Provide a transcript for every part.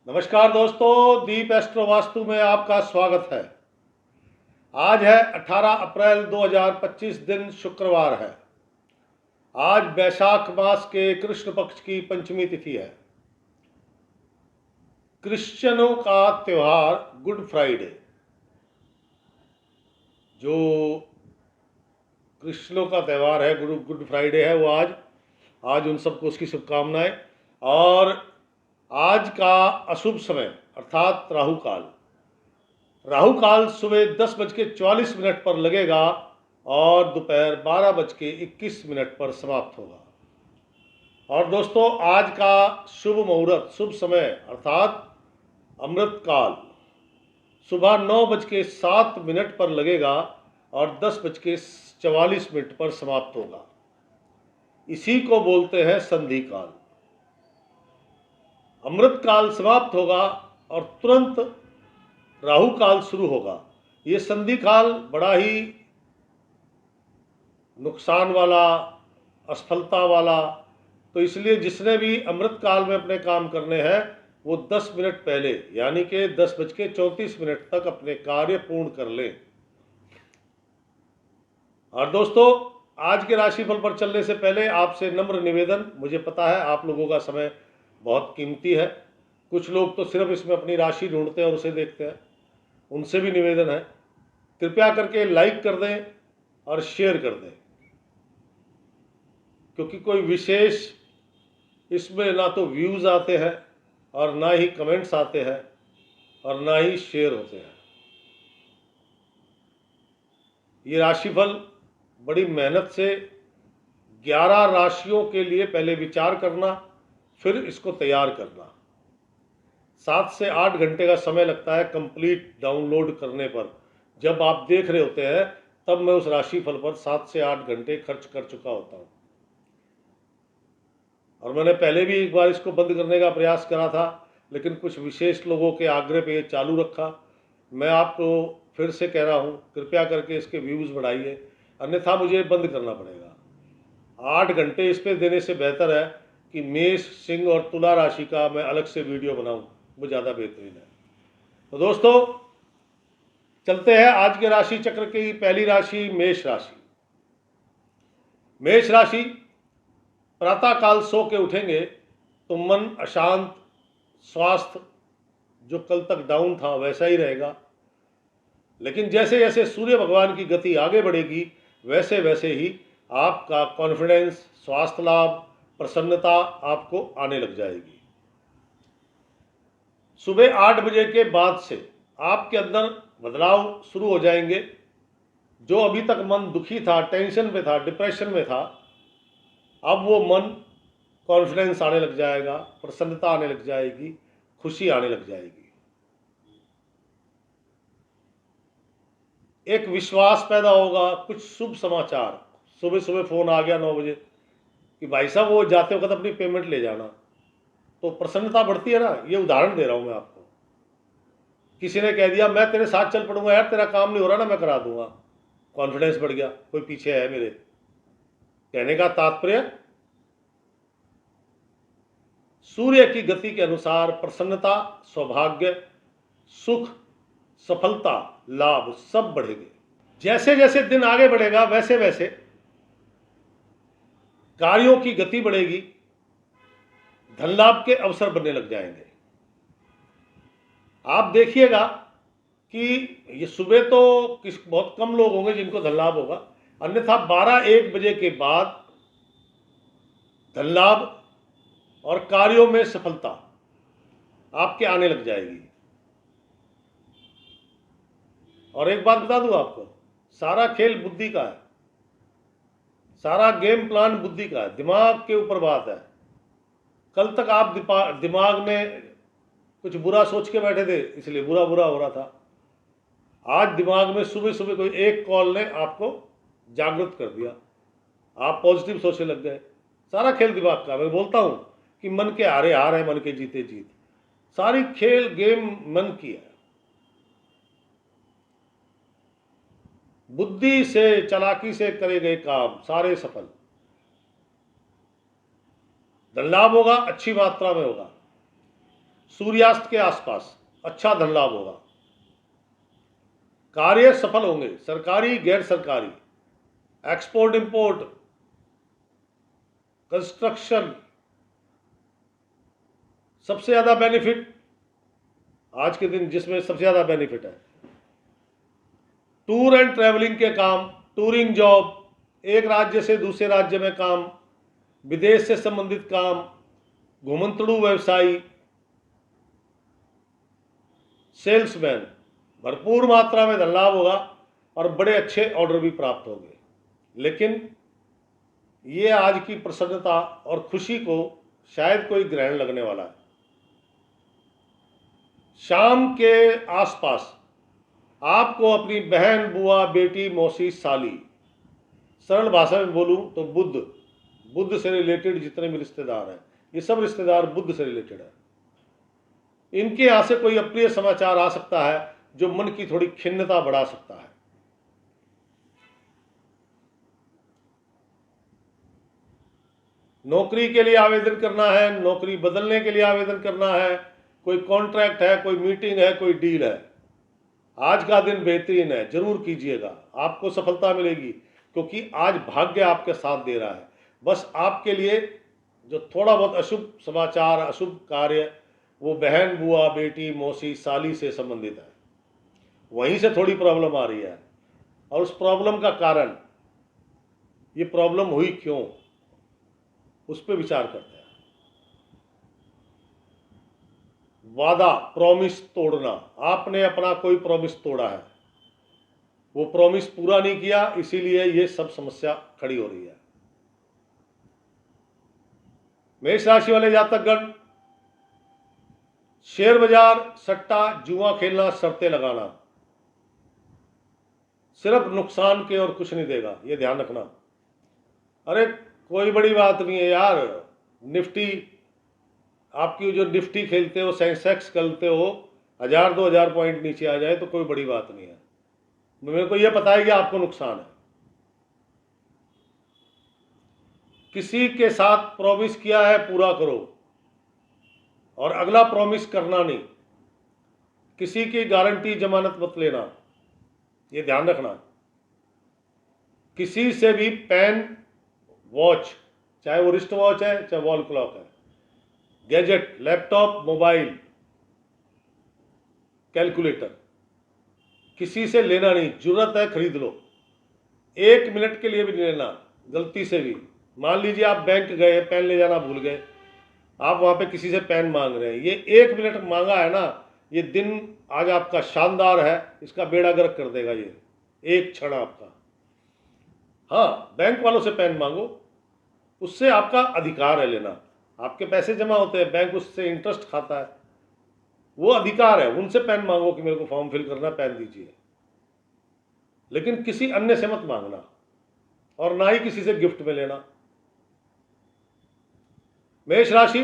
नमस्कार दोस्तों, दीप एस्ट्रो वास्तु में आपका स्वागत है। आज है 18 अप्रैल 2025, दिन शुक्रवार है। आज वैशाख मास के कृष्ण पक्ष की पंचमी तिथि है। क्रिश्चियनों का त्यौहार गुड फ्राइडे, जो क्रिश्चियनों का त्यौहार है, गुड फ्राइडे है, वो आज उन सबको उसकी शुभकामनाएं। और आज का अशुभ समय अर्थात राहु काल सुबह 10:44 पर लगेगा और दोपहर 12:21 पर समाप्त होगा। और दोस्तों, आज का शुभ मुहूर्त, शुभ समय अर्थात अमृत काल सुबह 9:07 पर लगेगा और 10:44 पर समाप्त होगा। इसी को बोलते हैं संधि काल। अमृत काल समाप्त होगा और तुरंत राहु काल शुरू होगा। ये संधि काल बड़ा ही नुकसान वाला, असफलता वाला, तो इसलिए जिसने भी अमृत काल में अपने काम करने हैं वो 10 मिनट पहले यानी कि 10:34 तक अपने कार्य पूर्ण कर लें। और दोस्तों, आज के राशिफल पर चलने से पहले आपसे नम्र निवेदन, मुझे पता है आप लोगों का समय बहुत कीमती है। कुछ लोग तो सिर्फ इसमें अपनी राशि ढूंढते हैं और उसे देखते हैं। उनसे भी निवेदन है, कृपया करके लाइक कर दें और शेयर कर दें, क्योंकि कोई विशेष इसमें ना तो व्यूज़ आते हैं और ना ही कमेंट्स आते हैं और ना ही शेयर होते हैं। ये राशिफल बड़ी मेहनत से 11 राशियों के लिए पहले विचार करना, फिर इसको तैयार करना। 7 से 8 घंटे का समय लगता है कंप्लीट डाउनलोड करने पर। जब आप देख रहे होते हैं तब मैं उस राशिफल पर 7 से 8 घंटे खर्च कर चुका होता हूँ। और मैंने पहले भी एक बार इसको बंद करने का प्रयास करा था, लेकिन कुछ विशेष लोगों के आग्रह पे ये चालू रखा। मैं आपको फिर से कह रहा हूँ, कृपया करके इसके व्यूज़ बढ़ाइए, अन्यथा मुझे बंद करना पड़ेगा। 8 घंटे इस पर देने से बेहतर है कि मेष, सिंह और तुला राशि का मैं अलग से वीडियो बनाऊँ, वो ज़्यादा बेहतरीन है। तो दोस्तों, चलते हैं आज के राशि चक्र की पहली राशि मेष राशि। मेष राशि, प्रातःकाल सो के उठेंगे तो मन अशांत, स्वास्थ्य जो कल तक डाउन था वैसा ही रहेगा। लेकिन जैसे जैसे सूर्य भगवान की गति आगे बढ़ेगी वैसे वैसे ही आपका कॉन्फिडेंस, स्वास्थ्य लाभ, प्रसन्नता आपको आने लग जाएगी। सुबह 8 बजे के बाद से आपके अंदर बदलाव शुरू हो जाएंगे। जो अभी तक मन दुखी था, टेंशन में था, डिप्रेशन में था, अब वो मन कॉन्फिडेंस आने लग जाएगा, प्रसन्नता आने लग जाएगी, खुशी आने लग जाएगी। एक विश्वास पैदा होगा, कुछ शुभ समाचार। सुबह सुबह फ़ोन आ गया 9 बजे कि भाई साहब वो जाते वक्त अपनी पेमेंट ले जाना, तो प्रसन्नता बढ़ती है ना। ये उदाहरण दे रहा हूँ मैं आपको। किसी ने कह दिया मैं तेरे साथ चल पड़ूंगा, यार तेरा काम नहीं हो रहा ना, मैं करा दूंगा, कॉन्फिडेंस बढ़ गया, कोई पीछे है मेरे। कहने का तात्पर्य, सूर्य की गति के अनुसार प्रसन्नता, सौभाग्य, सुख, सफलता, लाभ सब बढ़ेंगे। जैसे जैसे दिन आगे बढ़ेगा वैसे वैसे कार्यों की गति बढ़ेगी, धन लाभ के अवसर बनने लग जाएंगे। आप देखिएगा कि ये सुबह तो बहुत कम लोग होंगे जिनको धन लाभ होगा, अन्यथा 12-1 बजे के बाद धन लाभ और कार्यों में सफलता आपके आने लग जाएगी। और एक बात बता दूं आपको, सारा खेल बुद्धि का है, सारा गेम प्लान बुद्धि का है, दिमाग के ऊपर बात है। कल तक आप दिमाग में कुछ बुरा सोच के बैठे थे, इसलिए बुरा बुरा हो रहा था। आज दिमाग में सुबह सुबह कोई एक कॉल ने आपको जागृत कर दिया, आप पॉजिटिव सोचने लग गए। सारा खेल दिमाग का। मैं बोलता हूँ कि मन के हारे हार है, मन के जीते जीत। सारी खेल गेम मन की है। बुद्धि से, चालाकी से करे गए काम सारे सफल। धन लाभ होगा, अच्छी मात्रा में होगा। सूर्यास्त के आसपास अच्छा धन लाभ होगा। कार्य सफल होंगे, सरकारी गैर सरकारी, एक्सपोर्ट इंपोर्ट, कंस्ट्रक्शन। सबसे ज्यादा बेनिफिट आज के दिन जिसमें सबसे ज्यादा बेनिफिट है, टूर एंड ट्रैवलिंग के काम, टूरिंग जॉब, एक राज्य से दूसरे राज्य में काम, विदेश से संबंधित काम, घुमंतड़ू व्यवसायी, सेल्समैन, भरपूर मात्रा में धन लाभ होगा और बड़े अच्छे ऑर्डर भी प्राप्त होंगे। लेकिन ये आज की प्रसन्नता और खुशी को शायद कोई ग्रहण लगने वाला है। शाम के आसपास आपको अपनी बहन, बुआ, बेटी, मौसी, साली, सरल भाषा में बोलूं तो बुद्ध से रिलेटेड जितने भी रिश्तेदार हैं, ये सब रिश्तेदार बुद्ध से रिलेटेड है। इनके यहां से कोई अप्रिय समाचार आ सकता है जो मन की थोड़ी खिन्नता बढ़ा सकता है। नौकरी के लिए आवेदन करना है, नौकरी बदलने के लिए आवेदन करना है, कोई कॉन्ट्रैक्ट है, कोई मीटिंग है, कोई डील है, आज का दिन बेहतरीन है, जरूर कीजिएगा, आपको सफलता मिलेगी, क्योंकि आज भाग्य आपके साथ दे रहा है। बस आपके लिए जो थोड़ा बहुत अशुभ समाचार, अशुभ कार्य, वो बहन, बुआ, बेटी, मौसी, साली से संबंधित है, वहीं से थोड़ी प्रॉब्लम आ रही है। और उस प्रॉब्लम का कारण, ये प्रॉब्लम हुई क्यों, उस पर विचार करते हैं। वादा, प्रॉमिस तोड़ना, आपने अपना कोई प्रॉमिस तोड़ा है, वो प्रॉमिस पूरा नहीं किया, इसीलिए ये सब समस्या खड़ी हो रही है। मेष राशि वाले जातकगण, शेयर बाजार, सट्टा, जुआ खेलना, शर्तें लगाना सिर्फ नुकसान के और कुछ नहीं देगा, ये ध्यान रखना। अरे कोई बड़ी बात नहीं है यार, निफ्टी, आपकी जो निफ्टी खेलते हो, सेंसेक्स खेलते हो, 1000-2000 पॉइंट नीचे आ जाए तो कोई बड़ी बात नहीं है। मेरे को यह पता है कि आपको नुकसान है। किसी के साथ प्रॉमिस किया है, पूरा करो, और अगला प्रॉमिस करना नहीं। किसी की गारंटी जमानत मत लेना, ये ध्यान रखना। किसी से भी पेन, वॉच, चाहे वो रिस्ट वॉच है, चाहे वॉल क्लॉक है, गैजेट, लैपटॉप, मोबाइल, कैलकुलेटर, किसी से लेना नहीं। जरूरत है खरीद लो, 1 मिनट के लिए भी नहीं लेना, गलती से भी। मान लीजिए आप बैंक गए, पेन ले जाना भूल गए, आप वहां पे किसी से पेन मांग रहे हैं, ये 1 मिनट मांगा है ना, ये दिन आज आपका शानदार है, इसका बेड़ा गर्क कर देगा ये एक क्षण आपका। हाँ, बैंक वालों से पेन मांगो, उससे आपका अधिकार है लेना, आपके पैसे जमा होते हैं, बैंक उससे इंटरेस्ट खाता है, वो अधिकार है। उनसे पेन मांगो कि मेरे को फॉर्म फिल करना, पेन दीजिए, लेकिन किसी अन्य से मत मांगना, और ना ही किसी से गिफ्ट में लेना। मेष राशि,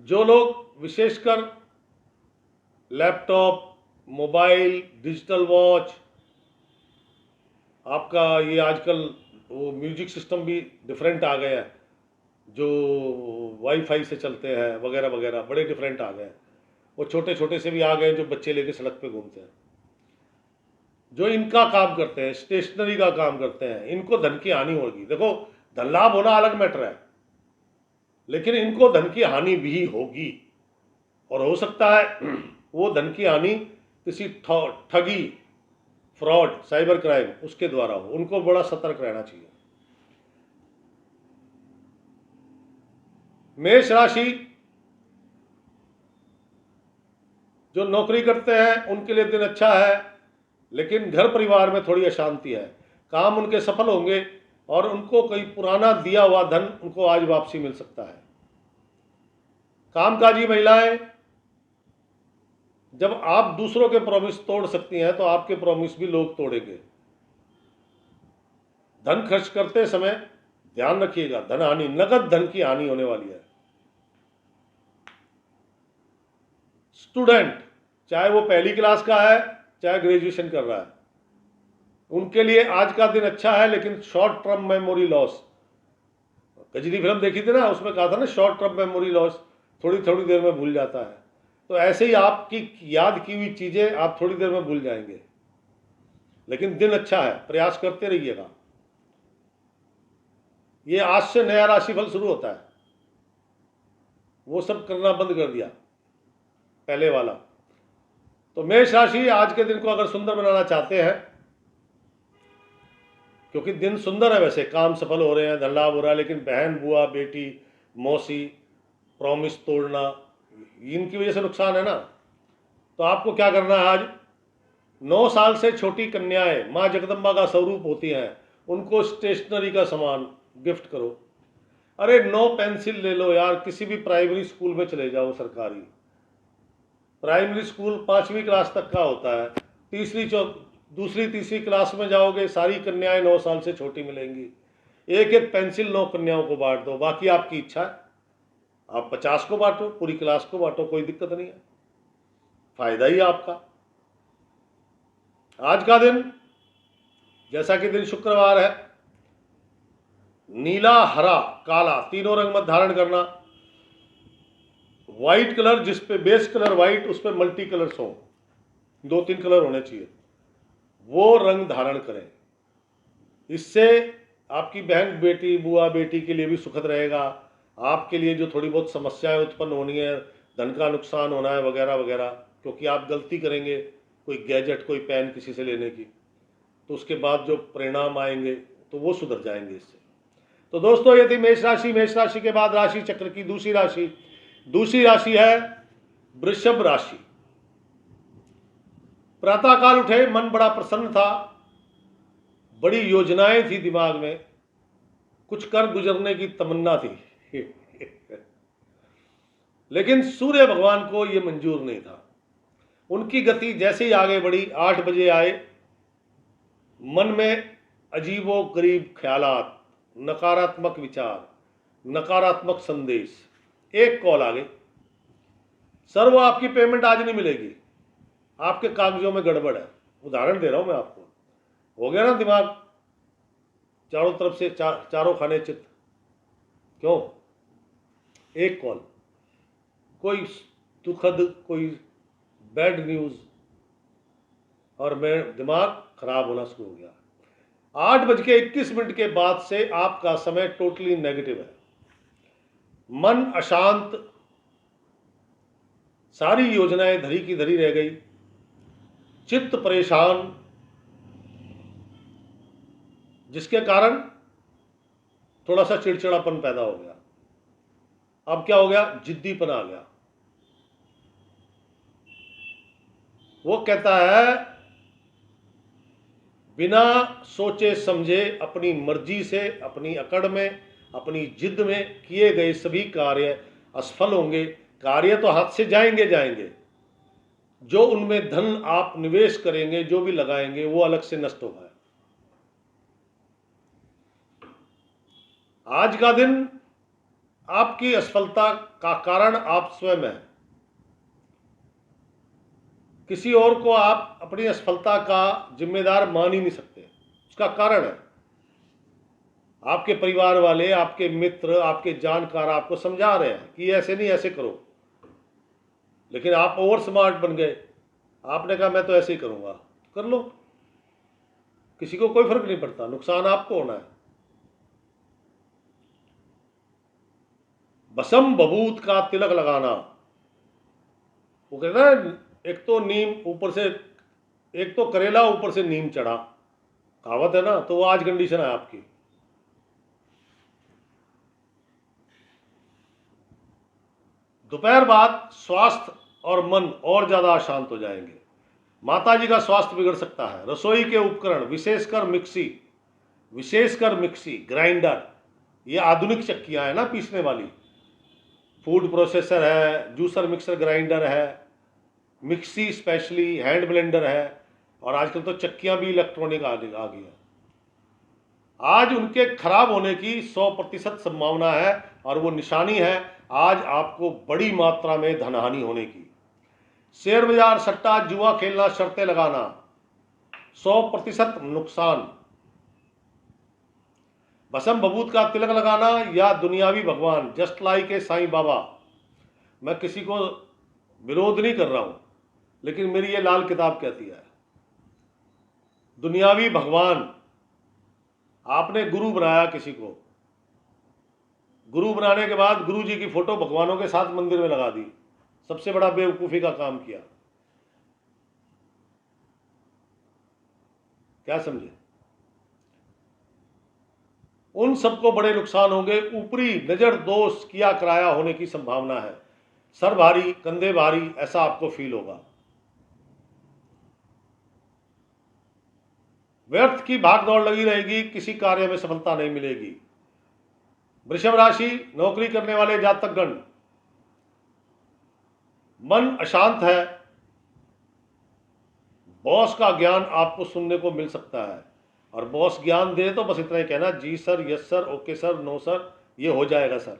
जो लोग विशेषकर लैपटॉप, मोबाइल, डिजिटल वॉच, आपका ये आजकल वो म्यूजिक सिस्टम भी डिफरेंट आ गया है, जो वाईफाई से चलते हैं वगैरह वगैरह, बड़े डिफरेंट आ गए हैं। वो छोटे छोटे से भी आ गए जो बच्चे लेके सड़क पे घूमते हैं। जो इनका काम करते हैं, स्टेशनरी का काम करते हैं, इनको धन की हानि होगी। देखो, धन लाभ होना अलग मैटर है, लेकिन इनको धन की हानि भी होगी, और हो सकता है वो धन की हानि किसी ठगी, फ्रॉड, साइबर क्राइम, उसके द्वारा हो। उनको बड़ा सतर्क रहना चाहिए। मेष राशि, जो नौकरी करते हैं उनके लिए दिन अच्छा है, लेकिन घर परिवार में थोड़ी अशांति है। काम उनके सफल होंगे और उनको कोई पुराना दिया हुआ धन उनको आज वापसी मिल सकता है। कामकाजी महिलाएं, जब आप दूसरों के प्रॉमिस तोड़ सकती हैं तो आपके प्रॉमिस भी लोग तोड़ेंगे। धन खर्च करते समय ध्यान रखिएगा, धन हानि, नगद धन की हानि होने वाली है। स्टूडेंट, चाहे वो पहली क्लास का है, चाहे ग्रेजुएशन कर रहा है, उनके लिए आज का दिन अच्छा है, लेकिन short term memory loss, Ghajini film देखी थी ना, उसमें कहा था ना शॉर्ट टर्म मेमोरी लॉस, थोड़ी थोड़ी देर में भूल जाता है। तो ऐसे ही आपकी याद की हुई चीज़ें आप थोड़ी देर में भूल जाएंगे। लेकिन दिन अच्छा है, प्रयास करते रहिएगा। ये आज से नया राशिफल शुरू होता है, वो सब करना बंद कर दिया पहले वाला। तो मेष राशि आज के दिन को अगर सुंदर बनाना चाहते हैं, क्योंकि दिन सुंदर है, वैसे काम सफल हो रहे हैं, धन लाभ हो रहा है, लेकिन बहन, बुआ, बेटी, मौसी, प्रॉमिस तोड़ना, इनकी वजह से नुकसान है ना। तो आपको क्या करना है, आज 9 साल से छोटी कन्याएं माँ जगदम्बा का स्वरूप होती हैं, उनको स्टेशनरी का सामान गिफ्ट करो। अरे 9 पेंसिल ले लो यार, किसी भी प्राइमरी स्कूल में चले जाओ, सरकारी प्राइमरी स्कूल 5वीं क्लास तक का होता है, दूसरी तीसरी क्लास में जाओगे, सारी कन्याएं 9 साल से छोटी मिलेंगी। एक एक पेंसिल 9 कन्याओं को बांट दो, बाकी आपकी इच्छा है, आप 50 को बांटो, पूरी क्लास को बांटो, कोई दिक्कत नहीं है, फायदा ही आपका। आज का दिन, जैसा कि दिन शुक्रवार है, नीला, हरा, काला तीनों रंग मत धारण करना। व्हाइट कलर, जिस पे बेस कलर व्हाइट, उस पे मल्टी कलर्स हो, 2-3 कलर होने चाहिए, वो रंग धारण करें। इससे आपकी बहन, बेटी, बुआ, बेटी के लिए भी सुखद रहेगा। आपके लिए जो थोड़ी बहुत समस्याएं उत्पन्न होनी है, धन का नुकसान होना है वगैरह वगैरह, क्योंकि आप गलती करेंगे कोई गैजेट, कोई पेन किसी से लेने की, तो उसके बाद जो परिणाम आएंगे तो वो सुधर जाएंगे इससे। तो दोस्तों, ये थी मेष राशि। मेष राशि के बाद राशि चक्र की दूसरी राशि है वृषभ राशि। प्रातःकाल उठे, मन बड़ा प्रसन्न था, बड़ी योजनाएं थी दिमाग में, कुछ कर गुजरने की तमन्ना थी लेकिन सूर्य भगवान को यह मंजूर नहीं था। उनकी गति जैसे ही आगे बढ़ी, 8 बजे आए, मन में अजीबो गरीब ख्यालात, नकारात्मक विचार, नकारात्मक संदेश। एक कॉल आ गई, सर वो आपकी पेमेंट आज नहीं मिलेगी, आपके कागजों में गड़बड़ है। उदाहरण दे रहा हूं मैं आपको, हो गया ना दिमाग चारों तरफ से चारों खाने चित्त। क्यों? एक कॉल, कोई दुखद, कोई बैड न्यूज, और मैं दिमाग खराब होना शुरू हो गया। 8:21 के बाद से आपका समय टोटली नेगेटिव है, मन अशांत, सारी योजनाएं धरी की धरी रह गई, चित्त परेशान, जिसके कारण थोड़ा सा चिड़चिड़ापन पैदा हो गया। अब क्या हो गया? जिद्दीपन आ गया। वो कहता है बिना सोचे समझे, अपनी मर्जी से, अपनी अकड़ में, अपनी जिद में किए गए सभी कार्य असफल होंगे। कार्य तो हाथ से जाएंगे, जो उनमें धन आप निवेश करेंगे, जो भी लगाएंगे, वो अलग से नष्ट होगा। आज का दिन आपकी असफलता का कारण आप स्वयं हैं। किसी और को आप अपनी असफलता का जिम्मेदार मान ही नहीं सकते। उसका कारण है आपके परिवार वाले, आपके मित्र, आपके जानकार आपको समझा रहे हैं कि ऐसे नहीं, ऐसे करो, लेकिन आप ओवर स्मार्ट बन गए। आपने कहा मैं तो ऐसे ही करूंगा, कर लो, किसी को कोई फर्क नहीं पड़ता, नुकसान आपको होना है। बसम बबूत का तिलक लगाना, वो कहता है एक तो नीम ऊपर से, एक तो करेला ऊपर से नीम चढ़ा, कहावत है ना। तो वो आज कंडीशन है आपकी। दोपहर बाद स्वास्थ्य और मन और ज्यादा अशांत हो जाएंगे। माताजी का स्वास्थ्य बिगड़ सकता है। रसोई के उपकरण, विशेषकर मिक्सी, ग्राइंडर, ये आधुनिक चक्कियां है ना पीसने वाली, फूड प्रोसेसर है, जूसर, मिक्सर, ग्राइंडर है, मिक्सी स्पेशली, हैंड ब्लेंडर है, और आजकल तो चक्कियां भी इलेक्ट्रॉनिक आ गई है। आज उनके खराब होने की 100% संभावना है, और वो निशानी है आज आपको बड़ी मात्रा में धनहानि होने की। शेयर बाजार, सट्टा, जुआ खेलना, शर्तें लगाना, 100% नुकसान। भसम बबूत का तिलक लगाना या दुनियावी भगवान, just like a Sai Baba. मैं किसी को विरोध नहीं कर रहा हूं, लेकिन मेरी ये लाल किताब कहती है दुनियावी भगवान। आपने गुरु बनाया किसी को, गुरु बनाने के बाद गुरु जी की फोटो भगवानों के साथ मंदिर में लगा दी, सबसे बड़ा बेवकूफी का काम किया। क्या समझे? उन सबको बड़े नुकसान होंगे। ऊपरी नजर दोष किया कराया होने की संभावना है। सर भारी, कंधे भारी, ऐसा आपको फील होगा। व्यर्थ की भागदौड़ लगी रहेगी, किसी कार्य में सफलता नहीं मिलेगी। वृषभ राशि, नौकरी करने वाले जातकगण, मन अशांत है। बॉस का ज्ञान आपको सुनने को मिल सकता है, और बॉस ज्ञान दे तो बस इतना ही कहना, जी sir, yes sir, okay sir, no sir, ये हो जाएगा सर।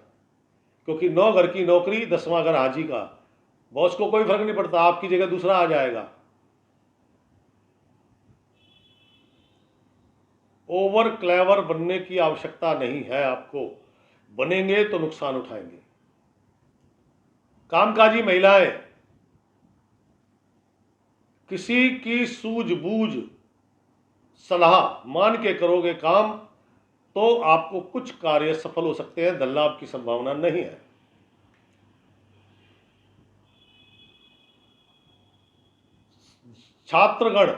क्योंकि 9 घर की नौकरी, 10वां घर हाजी का। बॉस को कोई फर्क नहीं पड़ता, आपकी जगह दूसरा आ जाएगा। ओवर क्लेवर बनने की आवश्यकता नहीं है आपको, बनेंगे तो नुकसान उठाएंगे। कामकाजी महिलाएं, किसी की सूझबूझ सलाह मान के करोगे काम तो आपको कुछ कार्य सफल हो सकते हैं, धन लाभ की संभावना नहीं है। छात्रगण,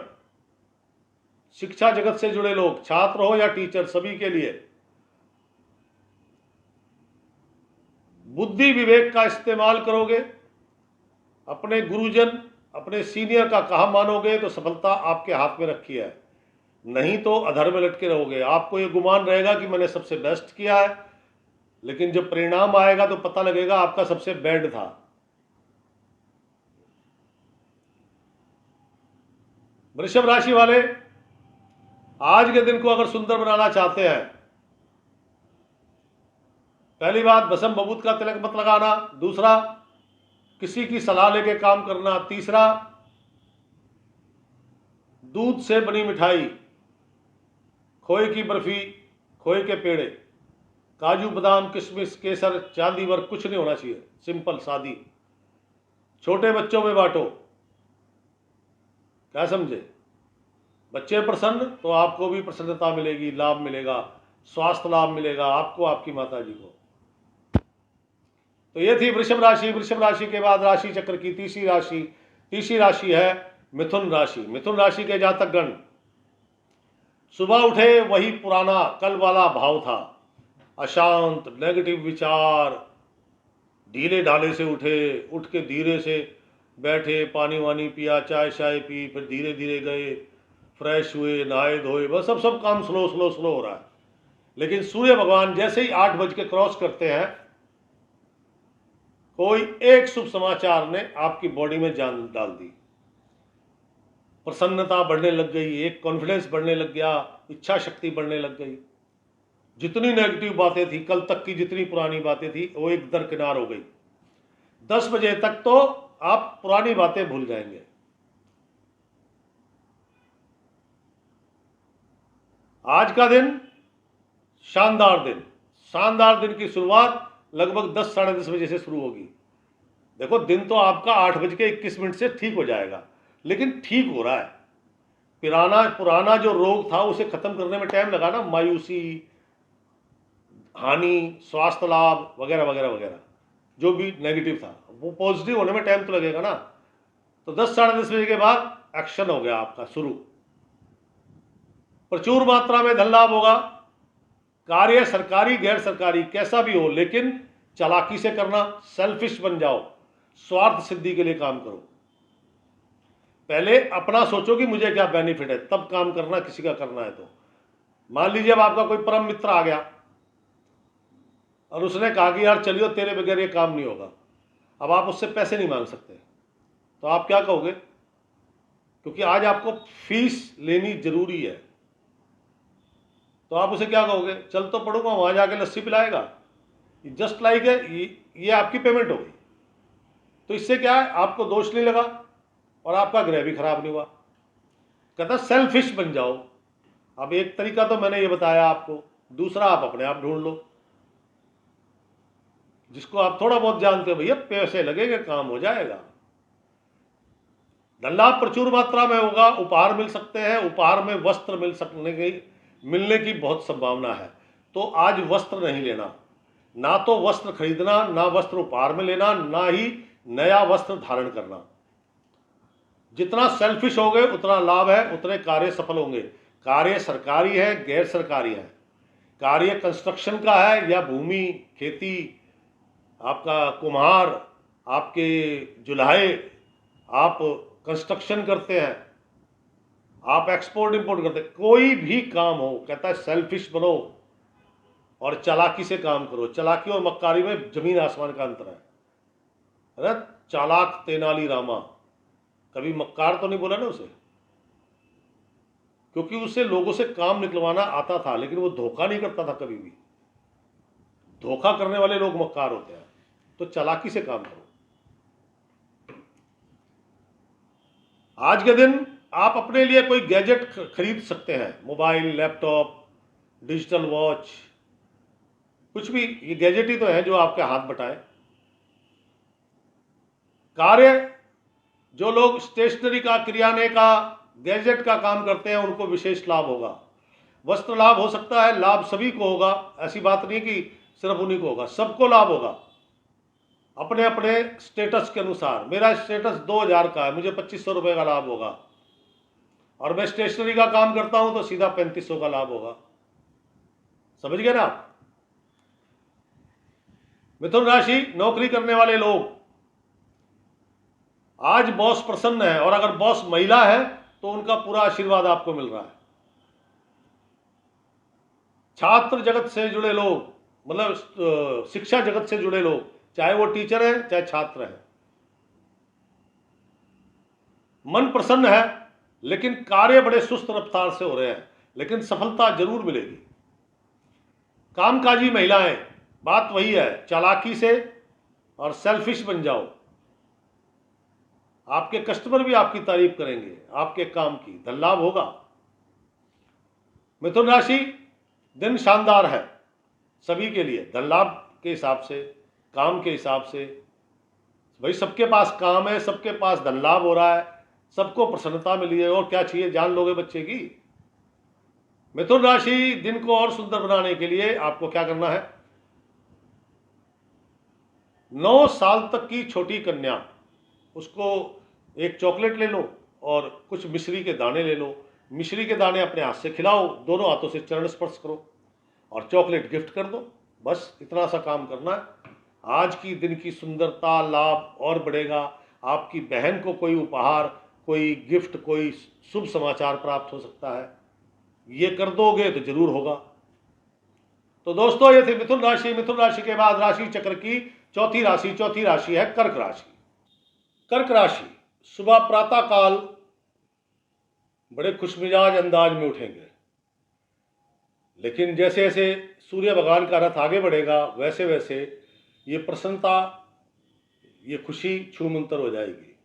शिक्षा जगत से जुड़े लोग, छात्र हो या टीचर, सभी के लिए बुद्धि विवेक का इस्तेमाल करोगे, अपने गुरुजन, अपने सीनियर का कहा मानोगे तो सफलता आपके हाथ में रखी है, नहीं तो अधर में लटके रहोगे। आपको ये गुमान रहेगा कि मैंने सबसे बेस्ट किया है, लेकिन जब परिणाम आएगा तो पता लगेगा आपका सबसे बैड था। वृषभ राशि वाले, आज के दिन को अगर सुंदर बनाना चाहते हैं, पहली बात भसम बबूत का तिलक मत लगाना, दूसरा किसी की सलाह लेके काम करना, तीसरा दूध से बनी मिठाई, खोए की बर्फी, खोए के पेड़े, काजू बादाम किशमिश केसर चांदी वर्क कुछ नहीं होना चाहिए, सिंपल सादी, छोटे बच्चों में बांटो। क्या समझे? बच्चे प्रसन्न तो आपको भी प्रसन्नता मिलेगी, लाभ मिलेगा, स्वास्थ्य लाभ मिलेगा आपको, आपकी माता जी को। तो ये थी वृषभ राशि। वृषभ राशि के बाद राशि चक्र की तीसरी राशि है मिथुन राशि। मिथुन राशि के जातकगण, सुबह उठे वही पुराना कल वाला भाव था, अशांत, नेगेटिव विचार, ढीले ढाले से उठे, उठ के धीरे से बैठे, पानी वानी पिया, चाय शाय पी, फिर धीरे धीरे गए, फ्रेश हुए, नहाए धोए, बस सब काम स्लो स्लो स्लो हो रहा है। लेकिन सूर्य भगवान जैसे ही 8 बज के क्रॉस करते हैं, कोई एक शुभ समाचार ने आपकी बॉडी में जान डाल दी, प्रसन्नता बढ़ने लग गई, एक कॉन्फिडेंस बढ़ने लग गया, इच्छा शक्ति बढ़ने लग गई। जितनी नेगेटिव बातें थी, कल तक की जितनी पुरानी बातें थी, वो एक दरकिनार हो गई। 10 बजे तक तो आप पुरानी बातें भूल जाएंगे। आज का दिन शानदार दिन की शुरुआत लगभग 10 साढ़े 10 बजे से शुरू होगी। देखो, दिन तो आपका 8:21 से ठीक हो जाएगा, लेकिन ठीक हो रहा है। पुराना जो रोग था उसे खत्म करने में टाइम लगा ना, मायूसी, हानि, स्वास्थ्य लाभ वगैरह वगैरह वगैरह, जो भी नेगेटिव था वो पॉजिटिव होने में टाइम तो लगेगा ना। तो 10 साढ़े 10 बजे के बाद एक्शन हो गया आपका शुरू। प्रचुर मात्रा में धन लाभ होगा। कार्य सरकारी गैर सरकारी कैसा भी हो, लेकिन चालाकी से करना, सेल्फिश बन जाओ, स्वार्थ सिद्धि के लिए काम करो। पहले अपना सोचो कि मुझे क्या बेनिफिट है, तब काम करना, किसी का करना है तो। मान लीजिए अब आपका कोई परम मित्र आ गया और उसने कहा कि यार चलियो, तेरे बगैर ये काम नहीं होगा। अब आप उससे पैसे नहीं मांग सकते, तो आप क्या कहोगे? क्योंकि आज आपको फीस लेनी जरूरी है, तो आप उसे क्या कहोगे? चल तो पढ़ूंगा, वहां जाके लस्सी पिलाएगा, जस्ट लाइक है, ये आपकी पेमेंट हो गई। तो इससे क्या है, आपको दोष नहीं लगा और आपका ग्रह भी खराब नहीं हुआ। कहता सेल्फिश बन जाओ। अब एक तरीका तो मैंने ये बताया आपको, दूसरा आप अपने आप ढूंढ लो, जिसको आप थोड़ा बहुत जानते हो, भैया पैसे लगेंगे, काम हो जाएगा। धन लाभ प्रचुर मात्रा में होगा, उपहार मिल सकते हैं, उपहार में वस्त्र मिलने की बहुत संभावना है। तो आज वस्त्र नहीं लेना, ना तो वस्त्र खरीदना, ना वस्त्र उपहार में लेना, ना ही नया वस्त्र धारण करना। जितना सेल्फिश होगे उतना लाभ है, उतने कार्य सफल होंगे। कार्य सरकारी है, गैर सरकारी है, कार्य कंस्ट्रक्शन का है या भूमि, खेती, आपका कुम्हार, आपके जुल्हे, आप कंस्ट्रक्शन करते हैं, आप एक्सपोर्ट इंपोर्ट करते हैं, कोई भी काम हो, कहता है सेल्फिश बनो और चालाकी से काम करो। चालाकी और मक्कारी में जमीन आसमान का अंतर है। अरे चालाक तेनाली रामा, कभी मक्कार तो नहीं बोला ना उसे, क्योंकि उसे लोगों से काम निकलवाना आता था, लेकिन वो धोखा नहीं करता था कभी भी। धोखा करने वाले लोग मक्कार होते हैं। तो चालाकी से काम करो। आज के दिन आप अपने लिए कोई गैजेट खरीद सकते हैं, मोबाइल, लैपटॉप, डिजिटल वॉच, कुछ भी, ये गैजेट ही तो है जो आपके हाथ बटाए। कार्य, जो लोग स्टेशनरी का, किराने का, गैजेट का काम करते हैं, उनको विशेष लाभ होगा। वस्त्र लाभ हो सकता है, लाभ सभी को होगा, ऐसी बात नहीं कि सिर्फ उन्हीं को होगा, सबको लाभ होगा अपने अपने स्टेटस के अनुसार। मेरा स्टेटस 2000 का है, मुझे 2500 रुपये का लाभ होगा, और मैं स्टेशनरी का काम करता हूं तो सीधा 3500 का लाभ होगा। समझ गए ना आप? मिथुन राशि, नौकरी करने वाले लोग, आज बॉस प्रसन्न है, और अगर बॉस महिला है तो उनका पूरा आशीर्वाद आपको मिल रहा है। छात्र जगत से जुड़े लोग, मतलब शिक्षा जगत से जुड़े लोग, चाहे वो टीचर है चाहे छात्र है, मन प्रसन्न है, लेकिन कार्य बड़े सुस्त रफ्तार से हो रहे हैं, लेकिन सफलता जरूर मिलेगी। कामकाजी महिलाएं, बात वही है, चालाकी से और सेल्फिश बन जाओ, आपके कस्टमर भी आपकी तारीफ करेंगे, आपके काम की, धन लाभ होगा। मिथुन राशि, दिन शानदार है सभी के लिए, धन लाभ के हिसाब से, काम के हिसाब से। भाई सबके पास काम है, सबके पास धन लाभ हो रहा है, सबको प्रसन्नता मिली है, और क्या चाहिए, जान लोगे बच्चे की। मिथुन राशि, दिन को और सुंदर बनाने के लिए आपको क्या करना है, 9 साल तक की छोटी कन्या, उसको एक चॉकलेट ले लो और कुछ मिश्री के दाने ले लो, मिश्री के दाने अपने हाथ से खिलाओ, दोनों हाथों से चरण स्पर्श करो और चॉकलेट गिफ्ट कर दो। बस इतना सा काम करना है। आज की दिन की सुंदरता, लाभ और बढ़ेगा। आपकी बहन को कोई उपहार, कोई गिफ्ट, कोई शुभ समाचार प्राप्त हो सकता है, ये कर दोगे तो जरूर होगा। तो दोस्तों, ये थी मिथुन राशि। मिथुन राशि के बाद राशि चक्र की चौथी राशि है कर्क राशि। कर्क राशि, सुबह प्रातः काल बड़े खुशमिजाज अंदाज में उठेंगे, लेकिन जैसे जैसे सूर्य भगवान का रथ आगे बढ़ेगा, वैसे वैसे ये प्रसन्नता, ये खुशी छूमंतर हो जाएगी।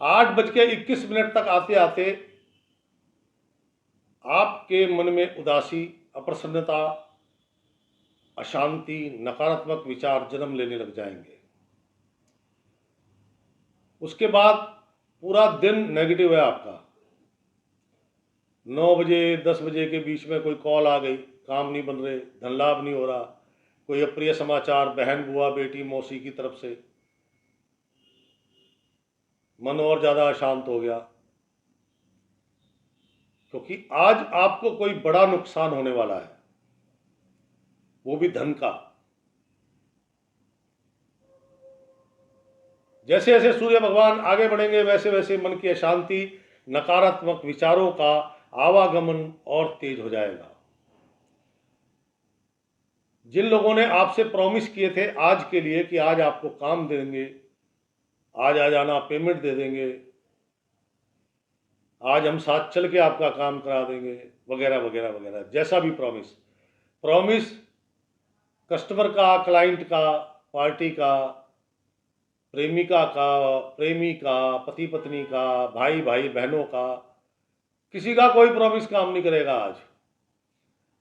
8:21 तक आते आते आपके मन में उदासी, अप्रसन्नता, अशांति, नकारात्मक विचार जन्म लेने लग जाएंगे। उसके बाद पूरा दिन नेगेटिव है आपका। 9 बजे 10 बजे के बीच में कोई कॉल आ गई, काम नहीं बन रहे, धन लाभ नहीं हो रहा, कोई अप्रिय समाचार बहन, बुआ, बेटी, मौसी की तरफ से, मन और ज़्यादा अशांत हो गया, क्योंकि आज आपको कोई बड़ा नुकसान होने वाला है, वो भी धन का। जैसे जैसे सूर्य भगवान आगे बढ़ेंगे, वैसे वैसे मन की अशांति, नकारात्मक विचारों का आवागमन और तेज हो जाएगा। जिन लोगों ने आपसे प्रॉमिस किए थे आज के लिए कि आज आपको काम देंगे, आज आ जाना, पेमेंट दे देंगे, आज हम साथ चल के आपका काम करा देंगे, वगैरह वगैरह वगैरह, जैसा भी प्रॉमिस कस्टमर का, क्लाइंट का, पार्टी का, प्रेमिका का, प्रेमी का, पति पत्नी का, भाई भाई बहनों का, किसी का कोई प्रॉमिस काम नहीं करेगा आज।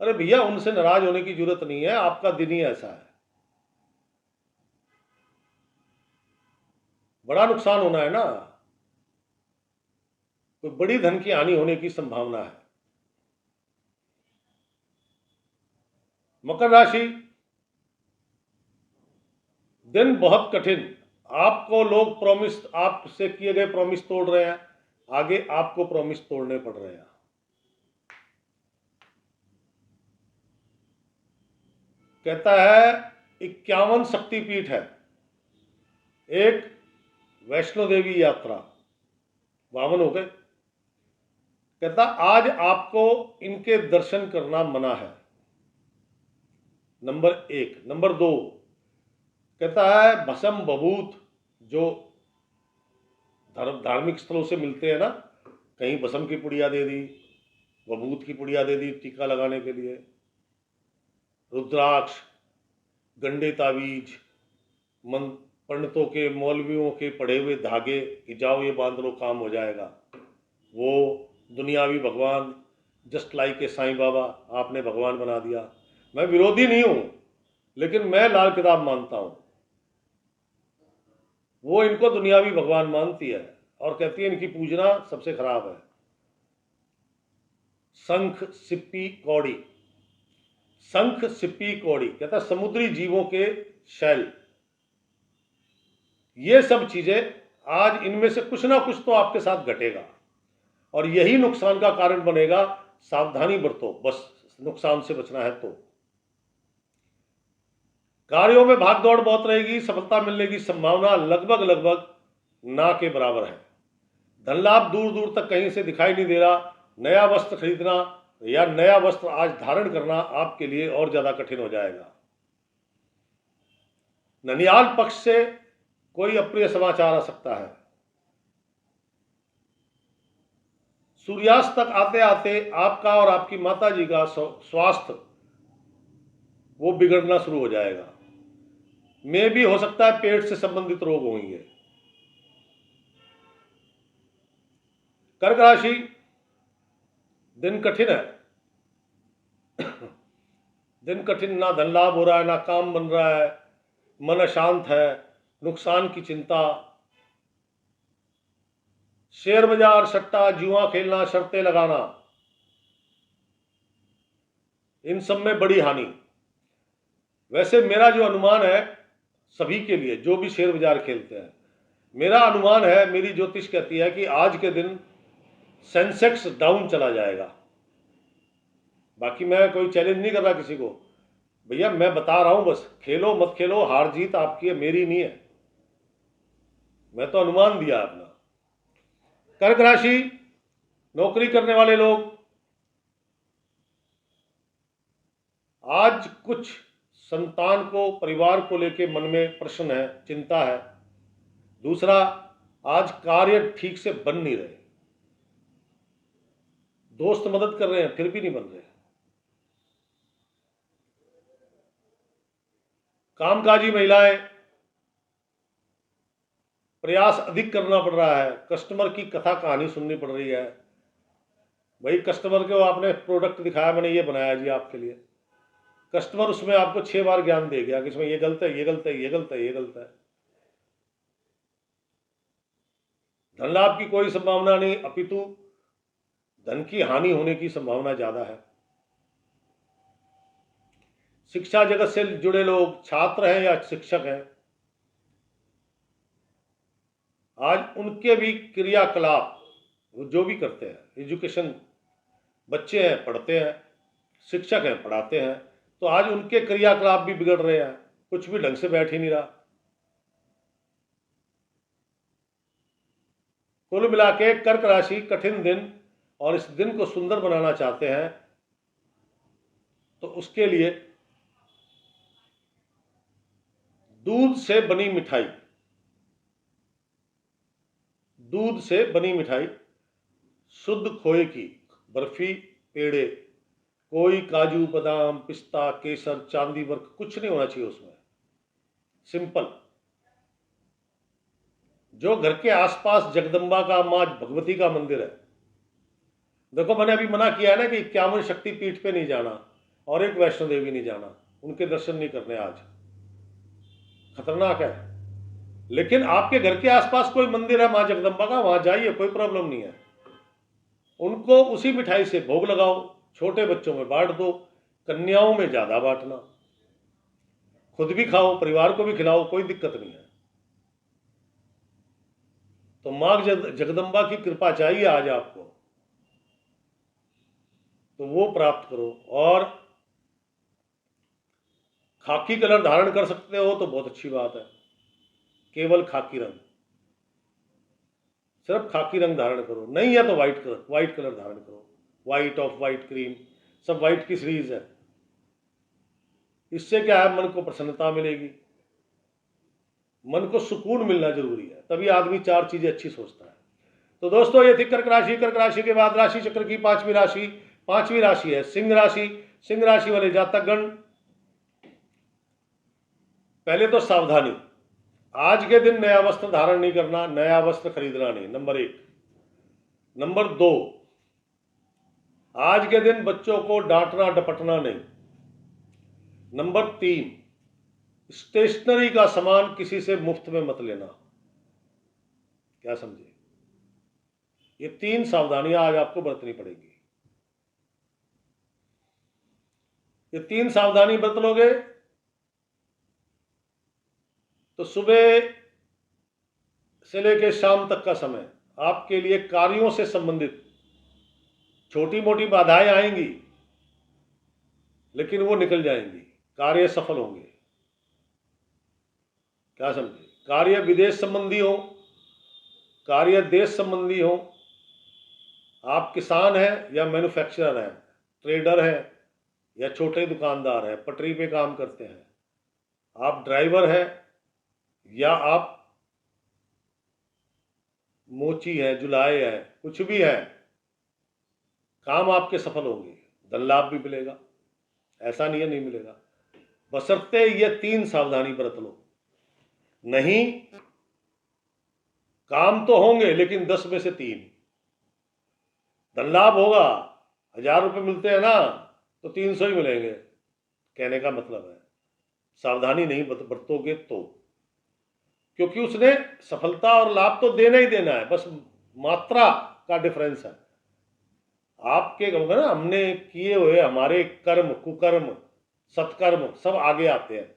अरे भैया, उनसे नाराज होने की जरूरत नहीं है, आपका दिन ही ऐसा है। बड़ा नुकसान होना है ना, कोई बड़ी धन की हानि होने की संभावना है। मकर राशि, दिन बहुत कठिन। आपको लोग प्रॉमिस, आपसे किए गए प्रॉमिस तोड़ रहे हैं, आगे आपको प्रॉमिस तोड़ने पड़ रहे हैं। कहता है 51 शक्तिपीठ है, एक वैष्णो देवी यात्रा, 52 हो गए। कहता आज आपको इनके दर्शन करना मना है, नंबर 1। नंबर 2, कहता है भस्म भभूत जो धार्मिक स्थलों से मिलते हैं ना, कहीं भस्म की पुड़िया दे दी, भभूत की पुड़िया दे दी टीका लगाने के लिए, रुद्राक्ष, गंडे तावीज, पंडितों के मौलवियों के पढ़े हुए धागे कि जाओ ये बांध लो काम हो जाएगा, वो दुनियावी भगवान, just like a Sai Baba, आपने भगवान बना दिया। मैं विरोधी नहीं हूं, लेकिन मैं लाल किताब मानता हूं। वो इनको दुनियावी भगवान मानती है और कहती है इनकी पूजना सबसे खराब है। शंख सिप्पी कौड़ी, शंख सिप्पी कौड़ी कहता है समुद्री जीवों के शैल, ये सब चीजें आज इनमें से कुछ ना कुछ तो आपके साथ घटेगा और यही नुकसान का कारण बनेगा। सावधानी बरतो, बस नुकसान से बचना है तो। कार्यों में भागदौड़ बहुत रहेगी, सफलता मिलने की संभावना लगभग लगभग ना के बराबर है। धन लाभ दूर दूर तक कहीं से दिखाई नहीं दे रहा। नया वस्त्र खरीदना या नया वस्त्र आज धारण करना आपके लिए और ज्यादा कठिन हो जाएगा। ननियाल पक्ष से कोई अप्रिय समाचार आ सकता है। सूर्यास्त तक आते आते आपका और आपकी माता जी का स्वास्थ्य वो बिगड़ना शुरू हो जाएगा। में भी हो सकता है पेट से संबंधित रोग होंगे। कर्क राशि, दिन कठिन है। दिन कठिन, ना धन लाभ हो रहा है, ना काम बन रहा है, मन अशांत है, नुकसान की चिंता, शेयर बाजार, सट्टा, जुआ खेलना, शर्तें लगाना, इन सब में बड़ी हानि। वैसे मेरा जो अनुमान है सभी के लिए जो भी शेयर बाजार खेलते हैं, मेरा अनुमान है, मेरी ज्योतिष कहती है कि आज के दिन सेंसेक्स डाउन चला जाएगा। बाकी मैं कोई चैलेंज नहीं कर रहा किसी को, भैया मैं बता रहा हूं, बस खेलो मत खेलो, हार जीत आपकी है, मेरी नहीं है, मैं तो अनुमान दिया अपना। कर्क राशि, नौकरी करने वाले लोग, आज कुछ संतान को, परिवार को लेके मन में प्रश्न है, चिंता है। दूसरा, आज कार्य ठीक से बन नहीं रहे, दोस्त मदद कर रहे हैं फिर भी नहीं बन रहे। कामकाजी महिलाएं, प्रयास अधिक करना पड़ रहा है, कस्टमर की कथा कहानी सुननी पड़ रही है। भाई कस्टमर को आपने प्रोडक्ट दिखाया, मैंने ये बनाया जी आपके लिए, कस्टमर उसमें आपको 6 बार ज्ञान दे गया कि इसमें ये गलत है, ये गलत है, ये गलत है, ये गलत है। धन लाभ की कोई संभावना नहीं, अपितु धन की हानि होने की संभावना ज्यादा है। शिक्षा जगत से जुड़े लोग, छात्र हैं या शिक्षक हैं, आज उनके भी क्रियाकलाप, वो जो भी करते हैं, एजुकेशन, बच्चे हैं पढ़ते हैं, शिक्षक हैं पढ़ाते हैं, तो आज उनके क्रियाकलाप भी बिगड़ रहे हैं, कुछ भी ढंग से बैठ ही नहीं रहा। कुल मिला के कर्क राशि कठिन दिन, और इस दिन को सुंदर बनाना चाहते हैं तो उसके लिए दूध से बनी मिठाई, दूध से बनी मिठाई, शुद्ध खोए की बर्फी, पेड़े, कोई काजू बादाम पिस्ता केसर चांदी वर्क कुछ नहीं होना चाहिए उसमें, सिंपल। जो घर के आसपास जगदम्बा का, मां भगवती का मंदिर है, देखो मैंने अभी मना किया है ना कि 51 शक्तिपीठ पे नहीं जाना, और एक वैष्णो देवी नहीं जाना, उनके दर्शन नहीं करने आज, खतरनाक है। लेकिन आपके घर के आसपास कोई मंदिर है मां जगदम्बा का, वहां जाइए, कोई प्रॉब्लम नहीं है। उनको उसी मिठाई से भोग लगाओ, छोटे बच्चों में बांट दो, कन्याओं में ज्यादा बांटना, खुद भी खाओ, परिवार को भी खिलाओ, कोई दिक्कत नहीं है। तो मां जगदम्बा की कृपा चाहिए आज आपको, तो वो प्राप्त करो। और खाकी कलर धारण कर सकते हो तो बहुत अच्छी बात है, केवल खाकी रंग, सिर्फ खाकी रंग धारण करो, नहीं है तो व्हाइट कलर धारण करो, व्हाइट, ऑफ व्हाइट, क्रीम, सब व्हाइट की सीरीज है। इससे क्या है, मन को प्रसन्नता मिलेगी, मन को सुकून मिलना जरूरी है, तभी आदमी चार चीजें अच्छी सोचता है। तो दोस्तों ये थी कर्क राशि। कर्क राशि के बाद राशि चक्र की पांचवी राशि है सिंह राशि। सिंह राशि वाले जातकगण, पहले तो सावधानी, आज के दिन नया वस्त्र धारण नहीं करना, नया वस्त्र खरीदना नहीं, नंबर 1। नंबर 2, आज के दिन बच्चों को डांटना डपटना नहीं। नंबर 3, स्टेशनरी का सामान किसी से मुफ्त में मत लेना। क्या समझे? ये 3 सावधानियां आज आपको बरतनी पड़ेगी। ये 3 सावधानी बरत लोगे तो सुबह से लेकर शाम तक का समय आपके लिए कार्यों से संबंधित छोटी मोटी बाधाएं आएंगी, लेकिन वो निकल जाएंगी, कार्य सफल होंगे। क्या समझे? कार्य विदेश संबंधी हो, कार्य देश संबंधी हो, आप किसान हैं या मैन्युफैक्चरर हैं, ट्रेडर हैं या छोटे दुकानदार हैं, पटरी पे काम करते हैं, आप ड्राइवर हैं या आप मोची है, जुलाए है, कुछ भी है, काम आपके सफल होंगे, धन लाभ भी मिलेगा, ऐसा नहीं है नहीं मिलेगा, बशर्ते ये 3 सावधानी बरत लो। नहीं, काम तो होंगे लेकिन 10 में से 3, धन लाभ होगा, 1000 रुपये मिलते हैं ना तो 300 ही मिलेंगे, कहने का मतलब है सावधानी नहीं बरतोगे तो, क्योंकि उसने सफलता और लाभ तो देना ही देना है, बस मात्रा का डिफरेंस है। आपके होगा ना, हमने किए हुए हमारे कर्म, कुकर्म, सत्कर्म सब आगे आते हैं।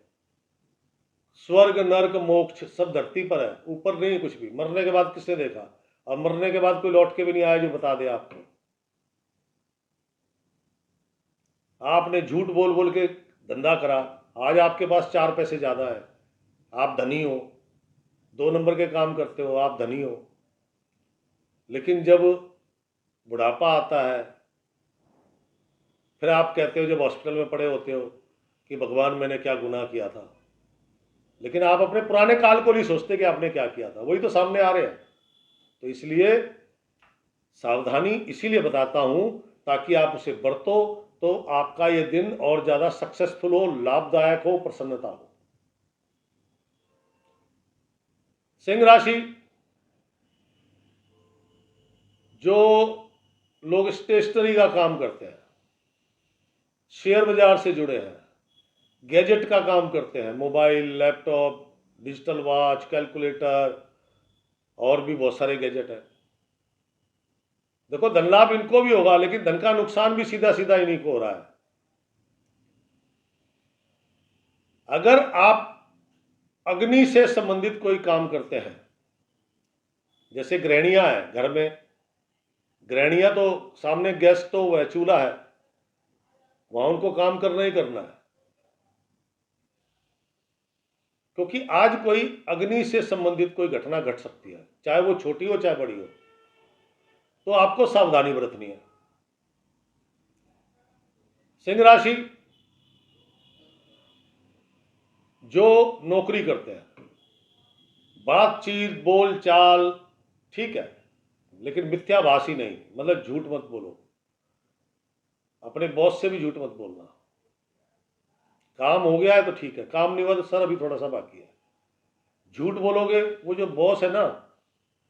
स्वर्ग नर्क मोक्ष सब धरती पर है, ऊपर नहीं कुछ भी। मरने के बाद किसने देखा? और मरने के बाद कोई लौट के भी नहीं आया जो बता दे आपको। आपने झूठ बोल बोल के धंधा करा, आज आपके पास 4 पैसे ज्यादा है, आप धनी हो, 2 नंबर के काम करते हो, आप धनी हो। लेकिन जब बुढ़ापा आता है, फिर आप कहते हो, जब हॉस्पिटल में पड़े होते हो, कि भगवान मैंने क्या गुनाह किया था, लेकिन आप अपने पुराने काल को नहीं सोचते कि आपने क्या किया था, वही तो सामने आ रहे हैं। तो इसलिए सावधानी इसीलिए बताता हूं ताकि आप उसे बरतो, तो आपका ये दिन और ज्यादा सक्सेसफुल हो, लाभदायक हो, प्रसन्नता हो। सिंह राशि, जो लोग स्टेशनरी का काम करते हैं, शेयर बाजार से जुड़े हैं, गैजेट का काम करते हैं, mobile, laptop, digital watch, calculator और भी बहुत सारे गैजेट हैं। देखो, धन लाभ इनको भी होगा, लेकिन धन का नुकसान भी सीधा सीधा इन्हीं को हो रहा है। अगर आप अग्नि से संबंधित कोई काम करते हैं, जैसे गृहणियां हैं, घर में गृहणियां, तो सामने गैस स्टोव है, चूल्हा है, वहां उनको काम करना ही करना है, क्योंकि आज कोई अग्नि से संबंधित कोई घटना घट सकती है, चाहे वो छोटी हो चाहे बड़ी हो, तो आपको सावधानी बरतनी है। सिंह राशि, जो नौकरी करते हैं, बातचीत बोल चाल ठीक है, लेकिन मिथ्याभाषी नहीं, मतलब झूठ मत बोलो, अपने बॉस से भी झूठ मत बोलना। काम हो गया है तो ठीक है, काम नहीं हुआ तो सर अभी थोड़ा सा बाकी है, झूठ बोलोगे, वो जो बॉस है ना,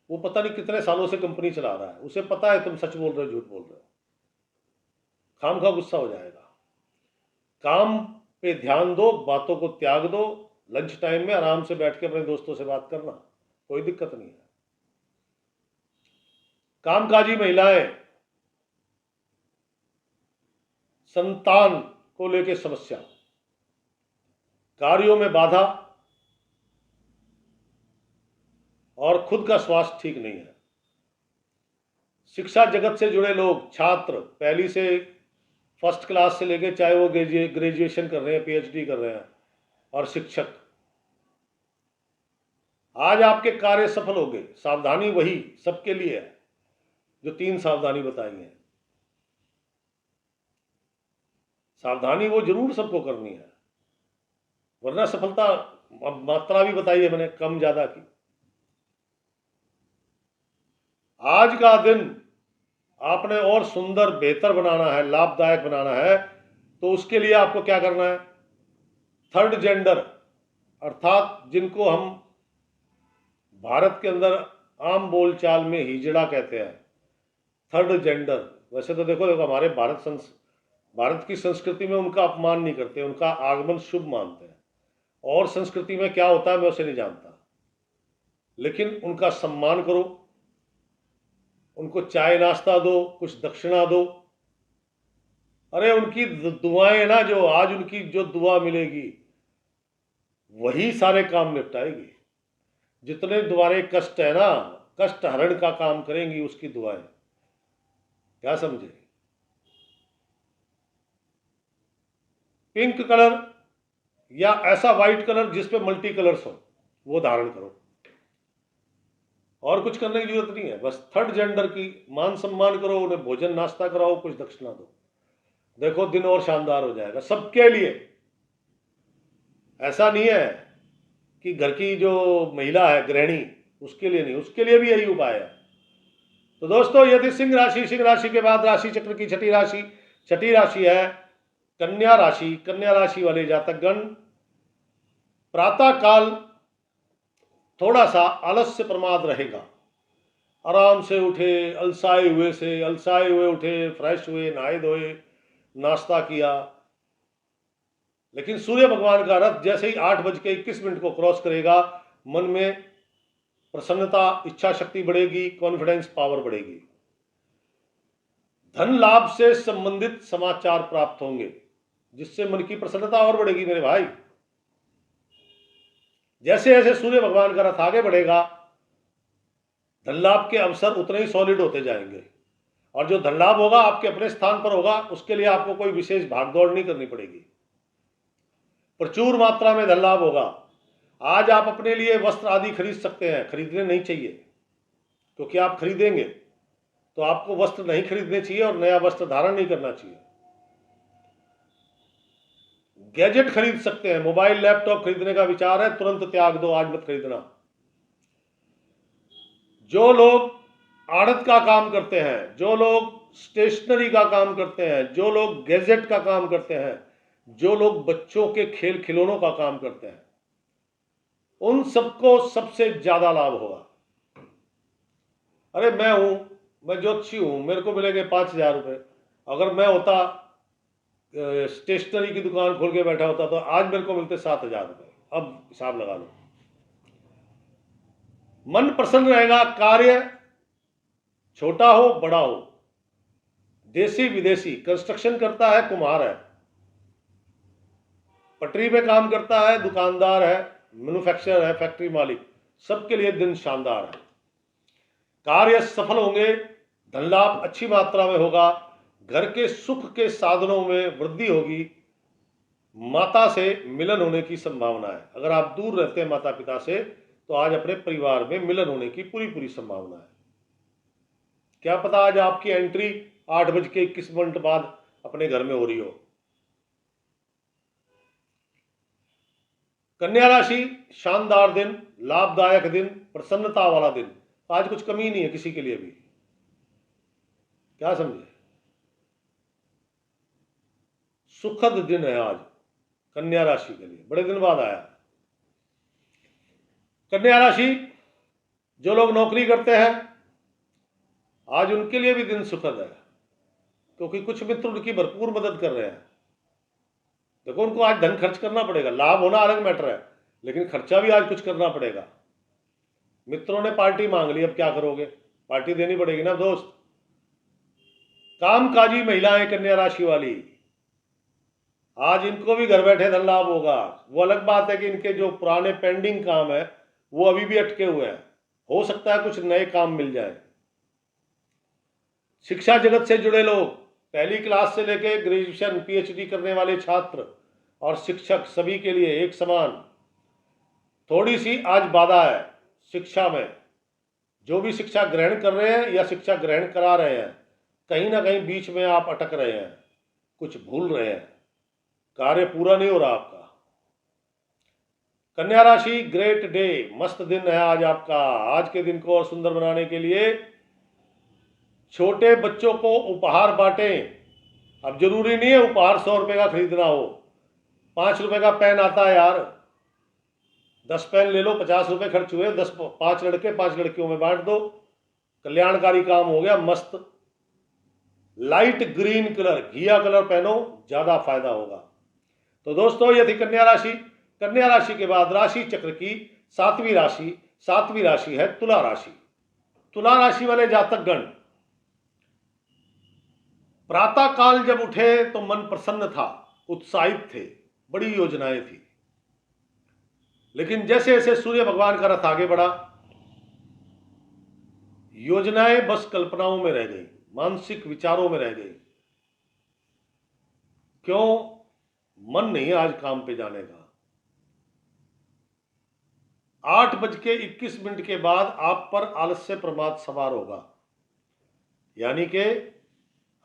वो पता नहीं कितने सालों से कंपनी चला रहा है, उसे पता है तुम सच बोल रहे हो झूठ बोल रहे हो, खामखा गुस्सा हो जाएगा। काम पे ध्यान दो, बातों को त्याग दो। लंच टाइम में आराम से बैठ के अपने दोस्तों से बात करना, कोई दिक्कत नहीं है। कामकाजी महिलाएं, संतान को लेकर समस्या, कार्यों में बाधा और खुद का स्वास्थ्य ठीक नहीं है। शिक्षा जगत से जुड़े लोग, छात्र, पहली से फर्स्ट क्लास से लेके चाहे वो ग्रेजुएशन कर रहे हैं, पीएचडी कर रहे हैं, और शिक्षक, आज आपके कार्य सफल होंगे। सावधानी वही सबके लिए है जो 3 सावधानी बताई है। सावधानी वो जरूर सबको करनी है, वरना सफलता, मात्रा भी बताई है मैंने, कम ज्यादा की। आज का दिन आपने और सुंदर, बेहतर बनाना है, लाभदायक बनाना है, तो उसके लिए आपको क्या करना है? थर्ड जेंडर, अर्थात जिनको हम भारत के अंदर आम बोलचाल में हिजड़ा कहते हैं, थर्ड जेंडर। वैसे तो देखो हमारे भारत की संस्कृति में उनका अपमान नहीं करते, उनका आगमन शुभ मानते हैं। और संस्कृति में क्या होता है मैं उसे नहीं जानता, लेकिन उनका सम्मान करो, उनको चाय नाश्ता दो, कुछ दक्षिणा दो। अरे उनकी दुआएं ना, जो आज उनकी जो दुआ मिलेगी वही सारे काम निपटाएगी। जितने तुम्हारे कष्ट है ना, कष्ट हरण का काम करेंगी उसकी दुआएं। क्या समझे? पिंक कलर या ऐसा व्हाइट कलर जिसपे मल्टी कलर्स हो, वो धारण करो। और कुछ करने की जरूरत नहीं है, बस थर्ड जेंडर की मान सम्मान करो, उन्हें भोजन नाश्ता कराओ, कुछ दक्षिणा दो। देखो दिन और शानदार हो जाएगा सबके लिए। ऐसा नहीं है कि घर की जो महिला है, गृहिणी, उसके लिए नहीं, उसके लिए भी यही उपाय है। तो दोस्तों, यदि सिंह राशि के बाद राशि चक्र की छठी राशि है कन्या राशि। कन्या राशि वाले जातकगण प्रातः काल थोड़ा सा आलस्य प्रमाद रहेगा। आराम से उठे, अलसाए हुए उठे, फ्रेश हुए, नहाए धोए, नाश्ता किया। लेकिन सूर्य भगवान का रथ जैसे ही 8:21 को क्रॉस करेगा, मन में प्रसन्नता, इच्छा शक्ति बढ़ेगी, कॉन्फिडेंस पावर बढ़ेगी। धन लाभ से संबंधित समाचार प्राप्त होंगे, जिससे मन की प्रसन्नता और बढ़ेगी मेरे भाई। जैसे जैसे सूर्य भगवान का रथ आगे बढ़ेगा, धन लाभ के अवसर उतने ही सॉलिड होते जाएंगे। और जो धन लाभ होगा आपके अपने स्थान पर होगा, उसके लिए आपको कोई विशेष भागदौड़ नहीं करनी पड़ेगी। प्रचुर मात्रा में धन लाभ होगा। आज आप अपने लिए वस्त्र आदि खरीद सकते हैं, खरीदने नहीं चाहिए, क्योंकि आप खरीदेंगे तो आपको वस्त्र नहीं खरीदने चाहिए और नया वस्त्र धारण नहीं करना चाहिए। गैजेट खरीद सकते हैं, मोबाइल, लैपटॉप खरीदने का विचार है, तुरंत त्याग दो, आज मत खरीदना। जो लोग आड़त का काम करते हैं, जो लोग स्टेशनरी का काम करते हैं, जो लोग गैजेट का काम करते हैं, जो लोग बच्चों के खेल खिलौनों का काम करते हैं, उन सबको सबसे ज्यादा लाभ होगा। अरे मैं ज्योतिषी हूं, मेरे को मिलेंगे 5,000 रुपये। अगर मैं होता स्टेशनरी की दुकान खोल के बैठा होता तो आज मेरे को मिलते 7,000 रुपये। अब हिसाब लगा लो। मन प्रसन्न रहेगा, कार्य छोटा हो बड़ा हो, देसी विदेशी, कंस्ट्रक्शन करता है, कुम्हार है, पटरी पे काम करता है, दुकानदार है, मैन्युफैक्चरर है, फैक्ट्री मालिक, सबके लिए दिन शानदार है। कार्य सफल होंगे, धन लाभ अच्छी मात्रा में होगा, घर के सुख के साधनों में वृद्धि होगी, माता से मिलन होने की संभावना है। अगर आप दूर रहते हैं माता पिता से, तो आज अपने परिवार में मिलन होने की पूरी संभावना है। क्या पता आज आपकी एंट्री 8:21 बाद अपने घर में हो रही हो। कन्या राशि, शानदार दिन, लाभदायक दिन, प्रसन्नता वाला दिन। आज कुछ कमी नहीं है किसी के लिए भी। क्या समझे? सुखद दिन है आज कन्या राशि के लिए, बड़े दिन बाद आया। कन्या राशि, जो लोग नौकरी करते हैं, आज उनके लिए भी दिन सुखद है, क्योंकि कुछ मित्र उनकी भरपूर मदद कर रहे हैं। देखो, उनको आज धन खर्च करना पड़ेगा। लाभ होना अलग मैटर है, लेकिन खर्चा भी आज कुछ करना पड़ेगा। मित्रों ने पार्टी मांग ली, अब क्या करोगे? पार्टी देनी पड़ेगी ना दोस्त। कामकाजी महिलाएं कन्या राशि वाली, आज इनको भी घर बैठे धन लाभ होगा। वो अलग बात है कि इनके जो पुराने पेंडिंग काम है वो अभी भी अटके हुए हैं, हो सकता है कुछ नए काम मिल जाए। शिक्षा जगत से जुड़े लोग, पहली क्लास से लेकर ग्रेजुएशन पीएचडी करने वाले छात्र और शिक्षक, सभी के लिए एक समान। थोड़ी सी आज बाधा है शिक्षा में। जो भी शिक्षा ग्रहण कर रहे हैं या शिक्षा ग्रहण करा रहे हैं, कहीं ना कहीं बीच में आप अटक रहे हैं, कुछ भूल रहे हैं, कार्य पूरा नहीं हो रहा आपका। कन्या राशि, ग्रेट डे, मस्त दिन है आज आपका। आज के दिन को और सुंदर बनाने के लिए छोटे बच्चों को उपहार बांटें। अब जरूरी नहीं है उपहार 100 रुपए का खरीदना हो, 5 रुपए का पेन आता है यार, 10 पेन ले लो, 50 रुपए खर्च हुए, 5 लड़के 5 लड़कियों में बांट दो, कल्याणकारी काम हो गया, मस्त। लाइट ग्रीन कलर, घिया कलर पहनो, ज्यादा फायदा होगा। तो दोस्तों, ये थी कन्या राशि। कन्या राशि के बाद राशि चक्र की सातवीं राशि है तुला राशि। तुला राशि वाले जातकगण, प्रातः काल जब उठे तो मन प्रसन्न था, उत्साहित थे, बड़ी योजनाएं थी। लेकिन जैसे जैसे सूर्य भगवान का रथ आगे बढ़ा, योजनाएं बस कल्पनाओं में रह गई, मानसिक विचारों में रह गई। क्यों? मन नहीं आज काम पे जाने का। 8:21 के बाद आप पर आलस्य प्रमाद सवार होगा, यानी कि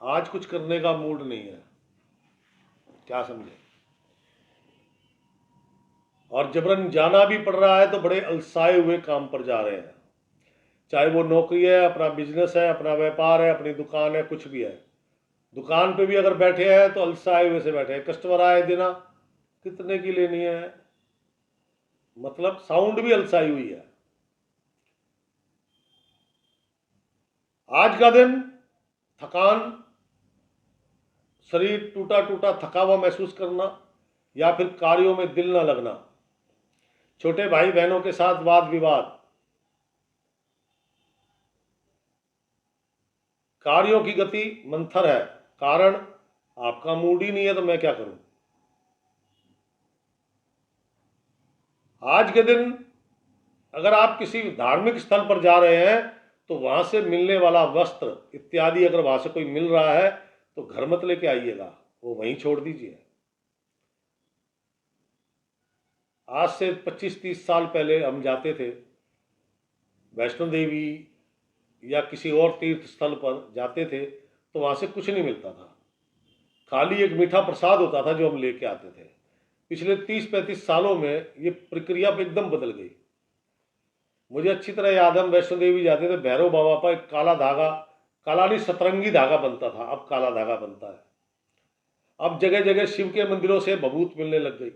आज कुछ करने का मूड नहीं है। क्या समझे? और जबरन जाना भी पड़ रहा है तो बड़े अलसाए हुए काम पर जा रहे हैं, चाहे वो नौकरी है, अपना बिजनेस है, अपना व्यापार है, अपनी दुकान है, कुछ भी है। दुकान पे भी अगर बैठे हैं तो अलसाए हुए से बैठे हैं। कस्टमर आए देना, कितने की लेनी है, मतलब साउंड भी अलसाई हुई है। आज का दिन थकान, शरीर टूटा टूटा थका हुआ महसूस करना, या फिर कार्यों में दिल न लगना, छोटे भाई बहनों के साथ वाद विवाद, कार्यों की गति मंथर है। कारण आपका मूड ही नहीं है तो मैं क्या करूं। आज के दिन अगर आप किसी धार्मिक स्थल पर जा रहे हैं तो वहां से मिलने वाला वस्त्र इत्यादि अगर वहां से कोई मिल रहा है तो घर मत लेके आइएगा, वो वहीं छोड़ दीजिए। आज से 25-30 साल पहले हम जाते थे वैष्णो देवी या किसी और तीर्थ स्थल पर जाते थे तो वहां से कुछ नहीं मिलता था, खाली एक मीठा प्रसाद होता था जो हम लेके आते थे। पिछले 30-35 सालों में ये प्रक्रिया एकदम बदल गई। मुझे अच्छी तरह याद है, हम वैष्णो देवी जाते थे, भैरव बाबा पर एक काला धागा, काला नहीं सतरंगी धागा बनता था, अब काला धागा बनता है। अब जगह जगह शिव के मंदिरों से भभूत मिलने लग गई,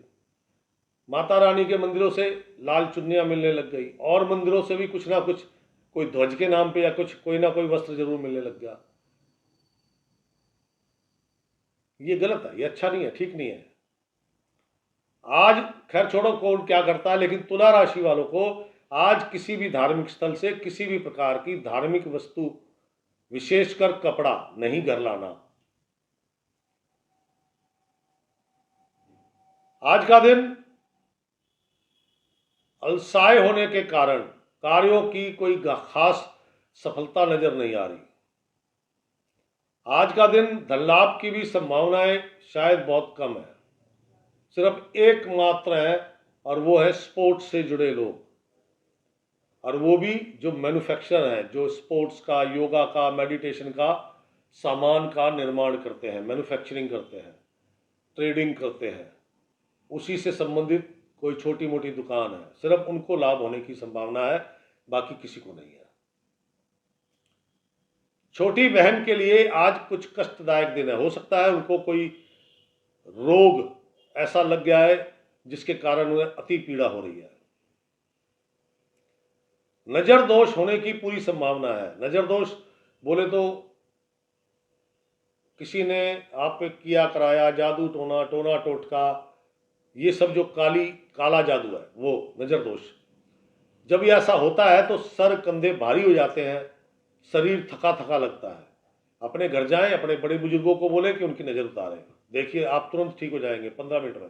माता रानी के मंदिरों से लाल चुन्नियां मिलने लग गई, और मंदिरों से भी कुछ ना कुछ, कोई ध्वज के नाम पे या कुछ कोई ना कोई वस्त्र जरूर मिलने लग गया। ये गलत है, ये अच्छा नहीं है, ठीक नहीं है। आज खैर छोड़ो कौन क्या करता है, लेकिन तुला राशि वालों को आज किसी भी धार्मिक स्थल से किसी भी प्रकार की धार्मिक वस्तु, विशेषकर कपड़ा, नहीं घर लाना। आज का दिन अलसाए होने के कारण कार्यों की कोई खास सफलता नजर नहीं आ रही। आज का दिन धन लाभ की भी संभावनाएं शायद बहुत कम है, सिर्फ एकमात्र है, और वो है स्पोर्ट्स से जुड़े लोग, और वो भी जो मैन्युफैक्चर है, जो स्पोर्ट्स का, योगा का, मेडिटेशन का सामान का निर्माण करते हैं, मैन्युफैक्चरिंग करते हैं, ट्रेडिंग करते हैं, उसी से संबंधित कोई छोटी मोटी दुकान है, सिर्फ उनको लाभ होने की संभावना है, बाकी किसी को नहीं है। छोटी बहन के लिए आज कुछ कष्टदायक दिन है, हो सकता है उनको कोई रोग ऐसा लग गया है जिसके कारण उन्हें अति पीड़ा हो रही है। नजर दोष होने की पूरी संभावना है। नजर दोष बोले तो किसी ने आप पे किया कराया, जादू टोना, टोना टोटका, ये सब जो काला जादू है, वो नज़र दोष, जब ये ऐसा होता है तो सर कंधे भारी हो जाते हैं, शरीर थका थका लगता है। अपने घर जाएं, अपने बड़े बुजुर्गों को बोले कि उनकी नज़र उतारें, देखिए आप तुरंत ठीक हो जाएंगे 15 मिनट में।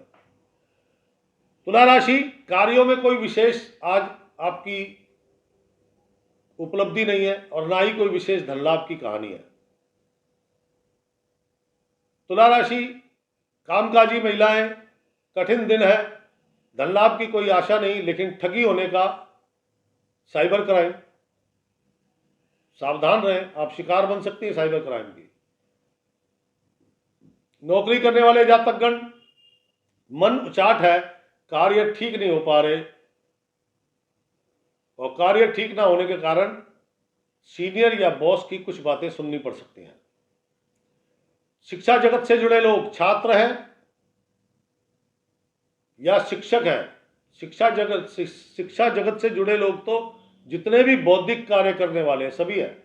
तुला राशि, कार्यों में कोई विशेष आज आपकी उपलब्धि नहीं है और ना ही कोई विशेष धन लाभ की कहानी है। तुला राशि, कामकाजी महिलाएं, कठिन दिन है, धन लाभ की कोई आशा नहीं, लेकिन ठगी होने का, साइबर क्राइम, सावधान रहें, आप शिकार बन सकती हैं साइबर क्राइम की। नौकरी करने वाले जातकगण, मन उचाट है, कार्य ठीक नहीं हो पा रहे और कार्य ठीक ना होने के कारण सीनियर या बॉस की कुछ बातें सुननी पड़ सकती हैं। शिक्षा जगत से जुड़े लोग, छात्र हैं या शिक्षक हैं, शिक्षा जगत से जुड़े लोग तो जितने भी बौद्धिक कार्य करने वाले सभी हैं,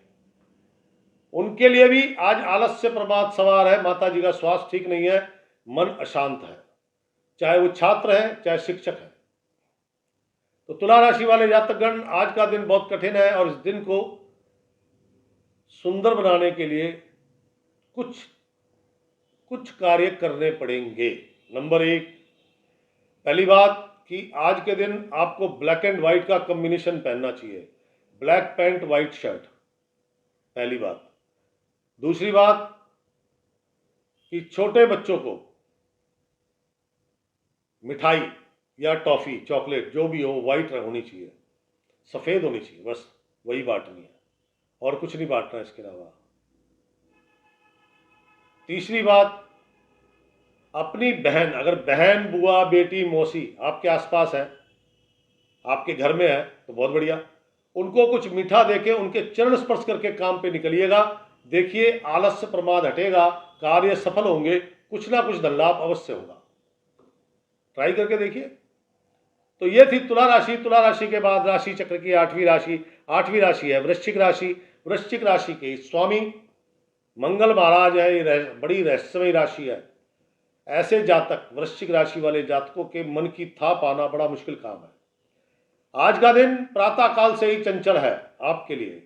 उनके लिए भी आज आलस्य प्रमाद सवार है। माता जी का स्वास्थ्य ठीक नहीं है, मन अशांत है, चाहे वो छात्र है चाहे शिक्षक है। तो तुला राशि वाले जातकगण, आज का दिन बहुत कठिन है और इस दिन को सुंदर बनाने के लिए कुछ कार्य करने पड़ेंगे। नंबर 1, पहली बात कि आज के दिन आपको ब्लैक एंड व्हाइट का कॉम्बिनेशन पहनना चाहिए, ब्लैक पैंट व्हाइट शर्ट, पहली बात। दूसरी बात कि छोटे बच्चों को मिठाई या टॉफी, चॉकलेट जो भी हो, व्हाइट होनी चाहिए, सफ़ेद होनी चाहिए, बस वही बांटनी है और कुछ नहीं बांटना इसके अलावा। तीसरी बात, अपनी बहन, अगर बहन, बुआ, बेटी, मौसी आपके आसपास है, आपके घर में है तो बहुत बढ़िया, उनको कुछ मीठा देके उनके चरण स्पर्श करके काम पे निकलिएगा। देखिए आलस्य प्रमाद हटेगा, कार्य सफल होंगे, कुछ ना कुछ धन लाभ अवश्य होगा, ट्राई करके देखिए। तो ये थी तुला राशि। तुला राशि के बाद राशि चक्र की 8वीं राशि है वृश्चिक राशि। वृश्चिक राशि के स्वामी मंगल महाराज है, ये बड़ी रहस्यमयी राशि है। ऐसे जातक, वृश्चिक राशि वाले जातकों के मन की था पाना बड़ा मुश्किल काम है। आज का दिन प्रातः काल से ही चंचल है आपके लिए,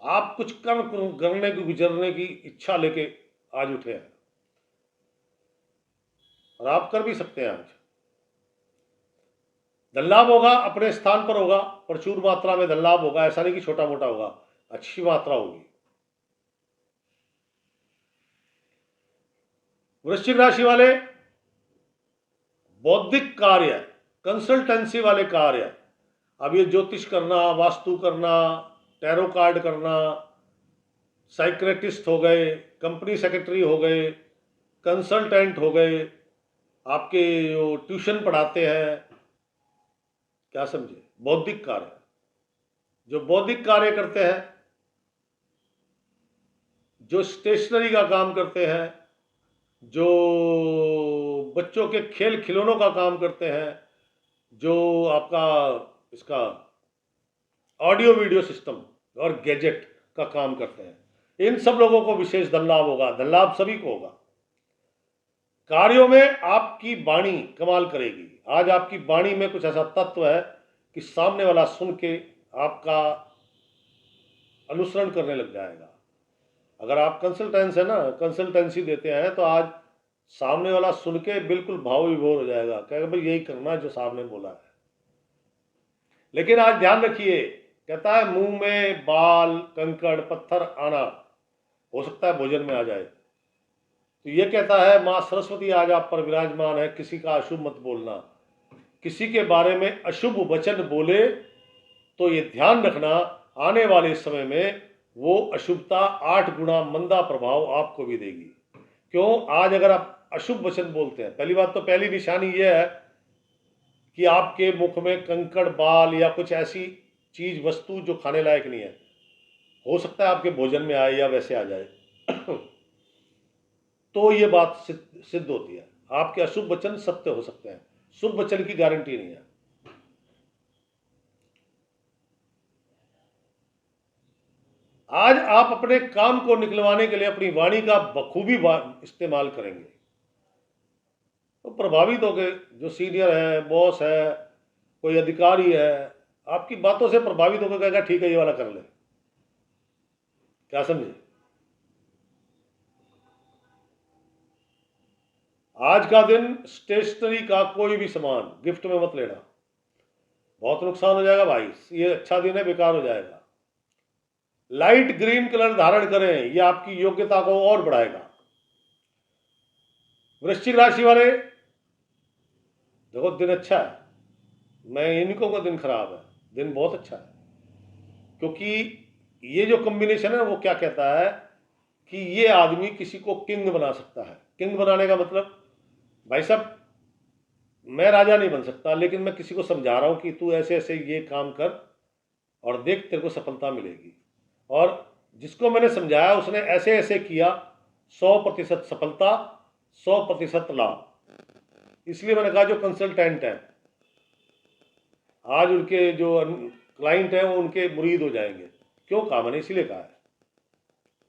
आप कुछ कर्म करने की, गुजरने की इच्छा लेके आज उठे हैं और आप कर भी सकते हैं। आज धन लाभ होगा, अपने स्थान पर होगा, प्रचुर मात्रा में धन लाभ होगा, ऐसा नहीं कि छोटा मोटा होगा, अच्छी मात्रा होगी। वृश्चिक राशि वाले बौद्धिक कार्य, कंसल्टेंसी वाले कार्य, अब ये ज्योतिष करना, वास्तु करना, टैरो कार्ड करना, साइक्रेटिस्ट हो गए, कंपनी सेक्रेटरी हो गए, कंसल्टेंट हो गए, आपके जो ट्यूशन पढ़ाते हैं, क्या समझे, बौद्धिक कार्य, जो बौद्धिक कार्य करते हैं, जो स्टेशनरी का काम करते हैं, जो बच्चों के खेल खिलौनों का काम करते हैं, जो आपका इसका ऑडियो वीडियो सिस्टम और गैजेट का काम करते हैं, इन सब लोगों को विशेष धन लाभ होगा। धन लाभ सभी को होगा। कार्यों में आपकी वाणी कमाल करेगी। आज आपकी वाणी में कुछ ऐसा तत्व है कि सामने वाला सुन के आपका अनुसरण करने लग जाएगा। अगर आप कंसल्टेंसी देते हैं तो आज सामने वाला सुन के बिल्कुल भाव विभोर हो जाएगा, कहेगा भाई यही करना है जो सामने बोला है। लेकिन आज ध्यान रखिए, कहता है मुंह में बाल, कंकड़, पत्थर आना, हो सकता है भोजन में आ जाए। तो ये कहता है माँ सरस्वती आज आप पर विराजमान है, किसी का अशुभ मत बोलना। किसी के बारे में अशुभ वचन बोले तो ये ध्यान रखना, आने वाले समय में वो अशुभता 8 गुना मंदा प्रभाव आपको भी देगी। क्यों? आज अगर आप अशुभ वचन बोलते हैं, पहली बात तो पहली निशानी ये है कि आपके मुख में कंकड़, बाल या कुछ ऐसी चीज, वस्तु जो खाने लायक नहीं है, हो सकता है आपके भोजन में आए या वैसे आ जाए तो ये बात सिद्ध होती है। आपके अशुभ वचन सत्य हो सकते हैं, शुभ वचन की गारंटी नहीं है। आज आप अपने काम को निकलवाने के लिए अपनी वाणी का बखूबी इस्तेमाल करेंगे तो प्रभावित होकर जो सीनियर है, बॉस है, कोई अधिकारी है, आपकी बातों से प्रभावित होकर कहेगा ठीक है ये वाला कर ले। क्या समझे? आज का दिन स्टेशनरी का कोई भी सामान गिफ्ट में मत लेना, बहुत नुकसान हो जाएगा भाई। ये अच्छा दिन है, बेकार हो जाएगा। लाइट ग्रीन कलर धारण करें, यह आपकी योग्यता को और बढ़ाएगा। वृश्चिक राशि वाले देखो, दिन अच्छा है, मैं इनको का दिन खराब है, दिन बहुत अच्छा है। क्योंकि ये जो कॉम्बिनेशन है वो क्या कहता है कि ये आदमी किसी को किंग बना सकता है। किंग बनाने का मतलब, भाई साहब मैं राजा नहीं बन सकता, लेकिन मैं किसी को समझा रहा हूं कि तू ऐसे ऐसे ये काम कर और देख तेरे को सफलता मिलेगी। और जिसको मैंने समझाया उसने ऐसे ऐसे किया, 100% सफलता, 100% लाभ। इसलिए मैंने कहा जो कंसल्टेंट है आज उनके जो क्लाइंट है वो उनके मुरीद हो जाएंगे। क्यों कहा मैंने? इसीलिए कहा है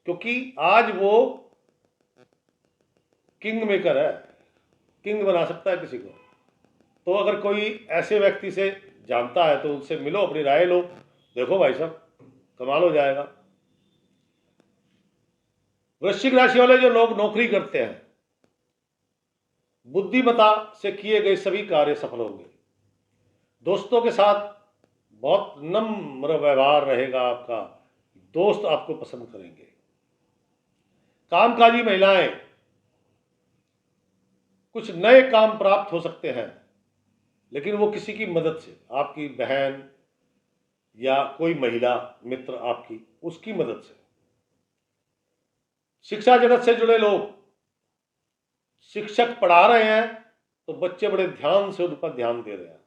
क्योंकि आज वो किंग मेकर है, किंग बना सकता है किसी को। तो अगर कोई ऐसे व्यक्ति से जानता है तो उनसे मिलो, अपनी राय लो, देखो भाई साहब कमाल हो जाएगा। वृश्चिक राशि वाले जो लोग नौकरी करते हैं, बुद्धिमत्ता से किए गए सभी कार्य सफल होंगे। दोस्तों के साथ बहुत नम्र व्यवहार रहेगा आपका, दोस्त आपको पसंद करेंगे। कामकाजी महिलाएं, कुछ नए काम प्राप्त हो सकते हैं, लेकिन वो किसी की मदद से, आपकी बहन या कोई महिला मित्र आपकी, उसकी मदद से। शिक्षा जगत से जुड़े लोग, शिक्षक पढ़ा रहे हैं तो बच्चे बड़े ध्यान से उन पर ध्यान दे रहे हैं,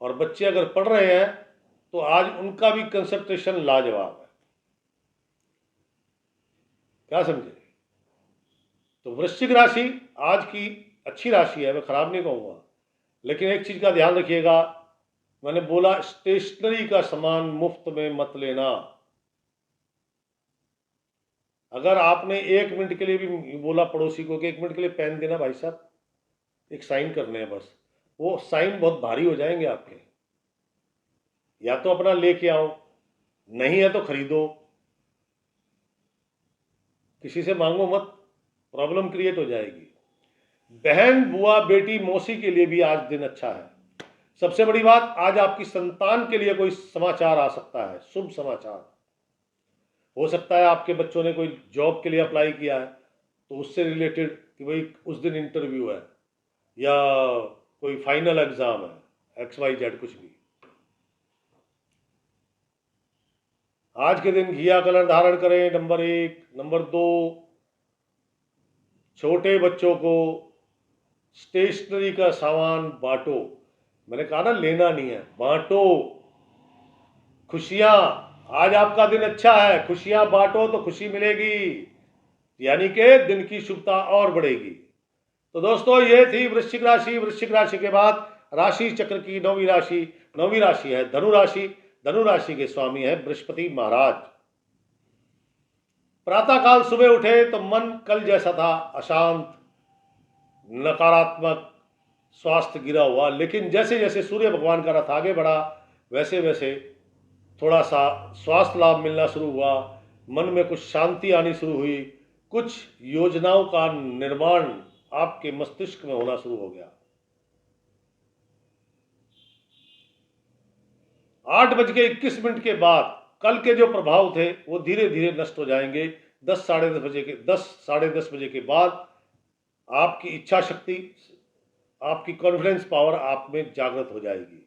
और बच्चे अगर पढ़ रहे हैं तो आज उनका भी कंसंट्रेशन लाजवाब है। क्या समझे? तो वृश्चिक राशि आज की अच्छी राशि है, मैं खराब नहीं कहूंगा, लेकिन एक चीज का ध्यान रखिएगा, मैंने बोला स्टेशनरी का सामान मुफ्त में मत लेना। अगर आपने 1 मिनट के लिए भी बोला पड़ोसी को कि 1 मिनट के लिए पेन देना भाई साहब, एक साइन करने हैं बस, वो साइन बहुत भारी हो जाएंगे आपके। या तो अपना लेके आओ, नहीं है तो खरीदो, किसी से मांगो मत, प्रॉब्लम क्रिएट हो जाएगी। बहन, बुआ, बेटी, मौसी के लिए भी आज दिन अच्छा है। सबसे बड़ी बात, आज आपकी संतान के लिए कोई समाचार आ सकता है, शुभ समाचार। हो सकता है आपके बच्चों ने कोई जॉब के लिए अप्लाई किया है तो उससे रिलेटेड कि भाई उस दिन इंटरव्यू है या कोई फाइनल एग्जाम है, XYZ कुछ भी। आज के दिन घिया कलर धारण करें, नंबर 1। नंबर 2, छोटे बच्चों को स्टेशनरी का सामान बांटो। मैंने कहा ना लेना नहीं है, बांटो। खुशियां, आज आपका दिन अच्छा है, खुशियां बांटो तो खुशी मिलेगी, यानी कि दिन की शुभता और बढ़ेगी। तो दोस्तों ये थी वृश्चिक राशि। वृश्चिक राशि के बाद राशि चक्र की 9वीं राशि, 9वीं राशि है धनु राशि। धनु राशि के स्वामी है बृहस्पति महाराज। प्रातःकाल सुबह उठे तो मन कल जैसा था, अशांत, नकारात्मक, स्वास्थ्य गिरा हुआ। लेकिन जैसे जैसे सूर्य भगवान का रथ आगे बढ़ा वैसे वैसे थोड़ा सा स्वास्थ्य लाभ मिलना शुरू हुआ, मन में कुछ शांति आनी शुरू हुई, कुछ योजनाओं का निर्माण आपके मस्तिष्क में होना शुरू हो गया। 8:21 के बाद कल के जो प्रभाव थे वो धीरे धीरे नष्ट हो जाएंगे। 10 साढ़े 10 बजे के बाद आपकी इच्छा शक्ति, आपकी कॉन्फिडेंस पावर आप में जागृत हो जाएगी।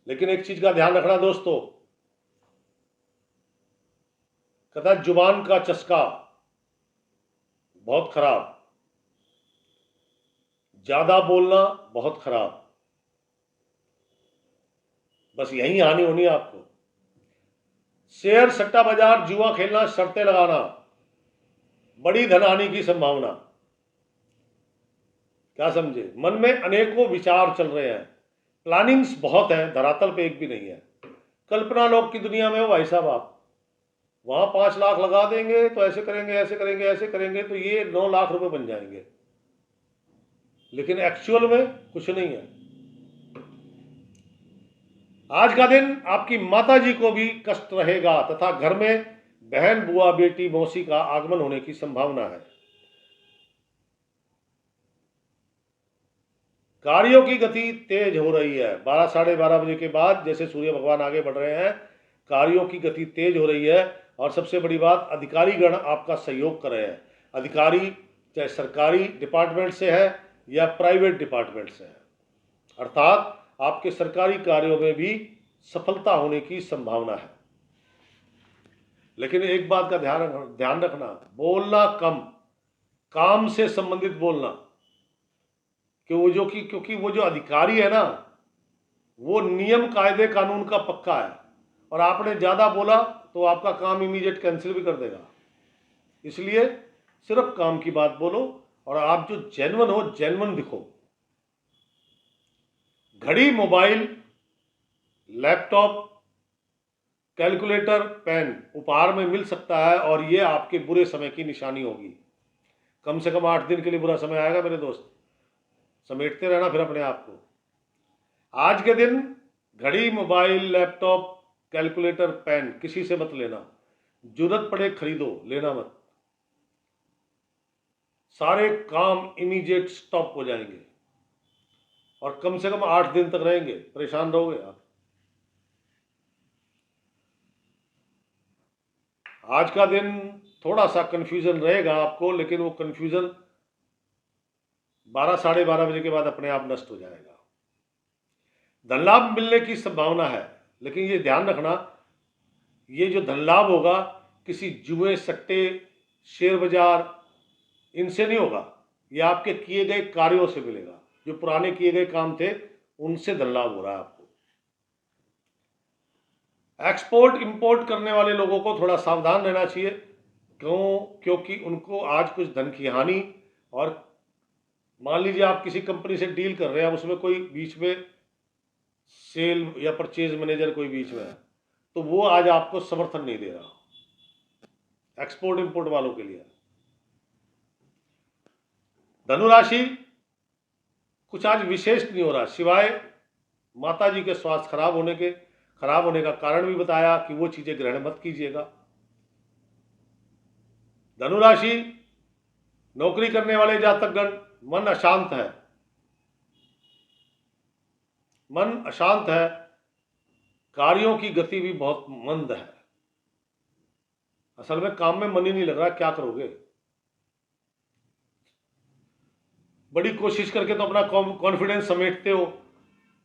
लेकिन एक चीज का ध्यान रखना दोस्तों, कहता जुबान का चस्का बहुत खराब, ज्यादा बोलना बहुत खराब, बस यही हानि होनी है आपको। शेयर सट्टा बाजार, जुआ खेलना, शर्तें लगाना, बड़ी धनहानि की संभावना। क्या समझे? मन में अनेकों विचार चल रहे हैं, प्लानिंग्स बहुत हैं, धरातल पे एक भी नहीं है। कल्पना लोक की दुनिया में हो भाई साहब आप। वहां 5 लाख लगा देंगे तो ऐसे करेंगे, ऐसे करेंगे, ऐसे करेंगे तो ये 9 लाख रुपए बन जाएंगे, लेकिन एक्चुअल में कुछ नहीं है। आज का दिन आपकी माता जी को भी कष्ट रहेगा तथा घर में बहन, बुआ, बेटी, मौसी का आगमन होने की संभावना है। कार्यों की गति तेज हो रही है। 12 साढ़े 12 बजे के बाद जैसे सूर्य भगवान आगे बढ़ रहे हैं, कार्यों की गति तेज हो रही है। और सबसे बड़ी बात, अधिकारी गण आपका सहयोग कर रहे हैं। अधिकारी चाहे सरकारी डिपार्टमेंट से है या प्राइवेट डिपार्टमेंट से है, अर्थात आपके सरकारी कार्यों में भी सफलता होने की संभावना है। लेकिन एक बात का ध्यान रखना, बोलना कम, काम से संबंधित बोलना। क्योंकि वो जो अधिकारी है ना, वो नियम कायदे कानून का पक्का है, और आपने ज़्यादा बोला तो आपका काम इमीडिएट कैंसिल भी कर देगा। इसलिए सिर्फ काम की बात बोलो, और आप जो जेन्युइन हो, जेन्युइन दिखो। घड़ी, मोबाइल, लैपटॉप, कैलकुलेटर, पेन उपहार में मिल सकता है, और ये आपके बुरे समय की निशानी होगी। कम से कम 8 दिन के लिए बुरा समय आएगा मेरे दोस्त। समेटते रहना फिर अपने आप को। आज के दिन घड़ी, मोबाइल, लैपटॉप, कैलकुलेटर, पेन किसी से मत लेना। जरूरत पड़े खरीदो, लेना मत। सारे काम इमीडिएट स्टॉप हो जाएंगे, और कम से कम 8 दिन तक रहेंगे, परेशान रहोगे आप। आज का दिन थोड़ा सा कंफ्यूजन रहेगा आपको, लेकिन वो कंफ्यूजन 12 साढ़े 12 बजे के बाद अपने आप नष्ट हो जाएगा। धन लाभ मिलने की संभावना है, लेकिन ये ध्यान रखना, ये जो धन लाभ होगा किसी जुए, सट्टे, शेयर बाजार, इनसे नहीं होगा। ये आपके किए गए कार्यों से मिलेगा। जो पुराने किए गए काम थे उनसे धन लाभ हो रहा है आपको। एक्सपोर्ट इंपोर्ट करने वाले लोगों को थोड़ा सावधान रहना चाहिए। क्योंकि उनको आज कुछ धन की हानि, और मान लीजिए आप किसी कंपनी से डील कर रहे हैं, उसमें कोई बीच में सेल या परचेज मैनेजर कोई बीच में है, तो वो आज आपको समर्थन नहीं दे रहा एक्सपोर्ट इंपोर्ट वालों के लिए। धनुराशि कुछ आज विशेष नहीं हो रहा, सिवाय माता जी के स्वास्थ्य खराब होने का कारण भी बताया कि वो चीजें ग्रहण मत कीजिएगा। धनुराशि नौकरी करने वाले जातकगण, मन अशांत है, मन अशांत है, कार्यों की गति भी बहुत मंद है। असल में काम में मन ही नहीं लग रहा, क्या करोगे। बड़ी कोशिश करके तो अपना कॉन्फिडेंस समेटते हो,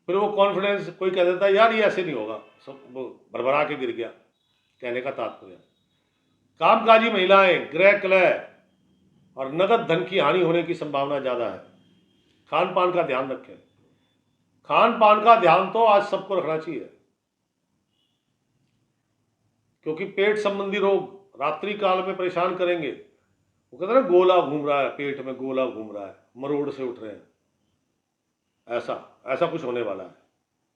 फिर वो कॉन्फिडेंस कोई कह देता है यार ये ऐसे नहीं होगा, सब भरभरा के गिर गया। कहने का तात्पर्य, कामकाजी महिलाएं, गृह कलह और नगद धन की हानि होने की संभावना ज्यादा है। खान पान का ध्यान रखें। खान पान का ध्यान तो आज सबको रखना चाहिए, क्योंकि पेट संबंधी रोग रात्रि काल में परेशान करेंगे। वो कहते हैं ना, गोला घूम रहा है पेट में, गोला घूम रहा है, मरोड़ से उठ रहे हैं, ऐसा कुछ होने वाला है।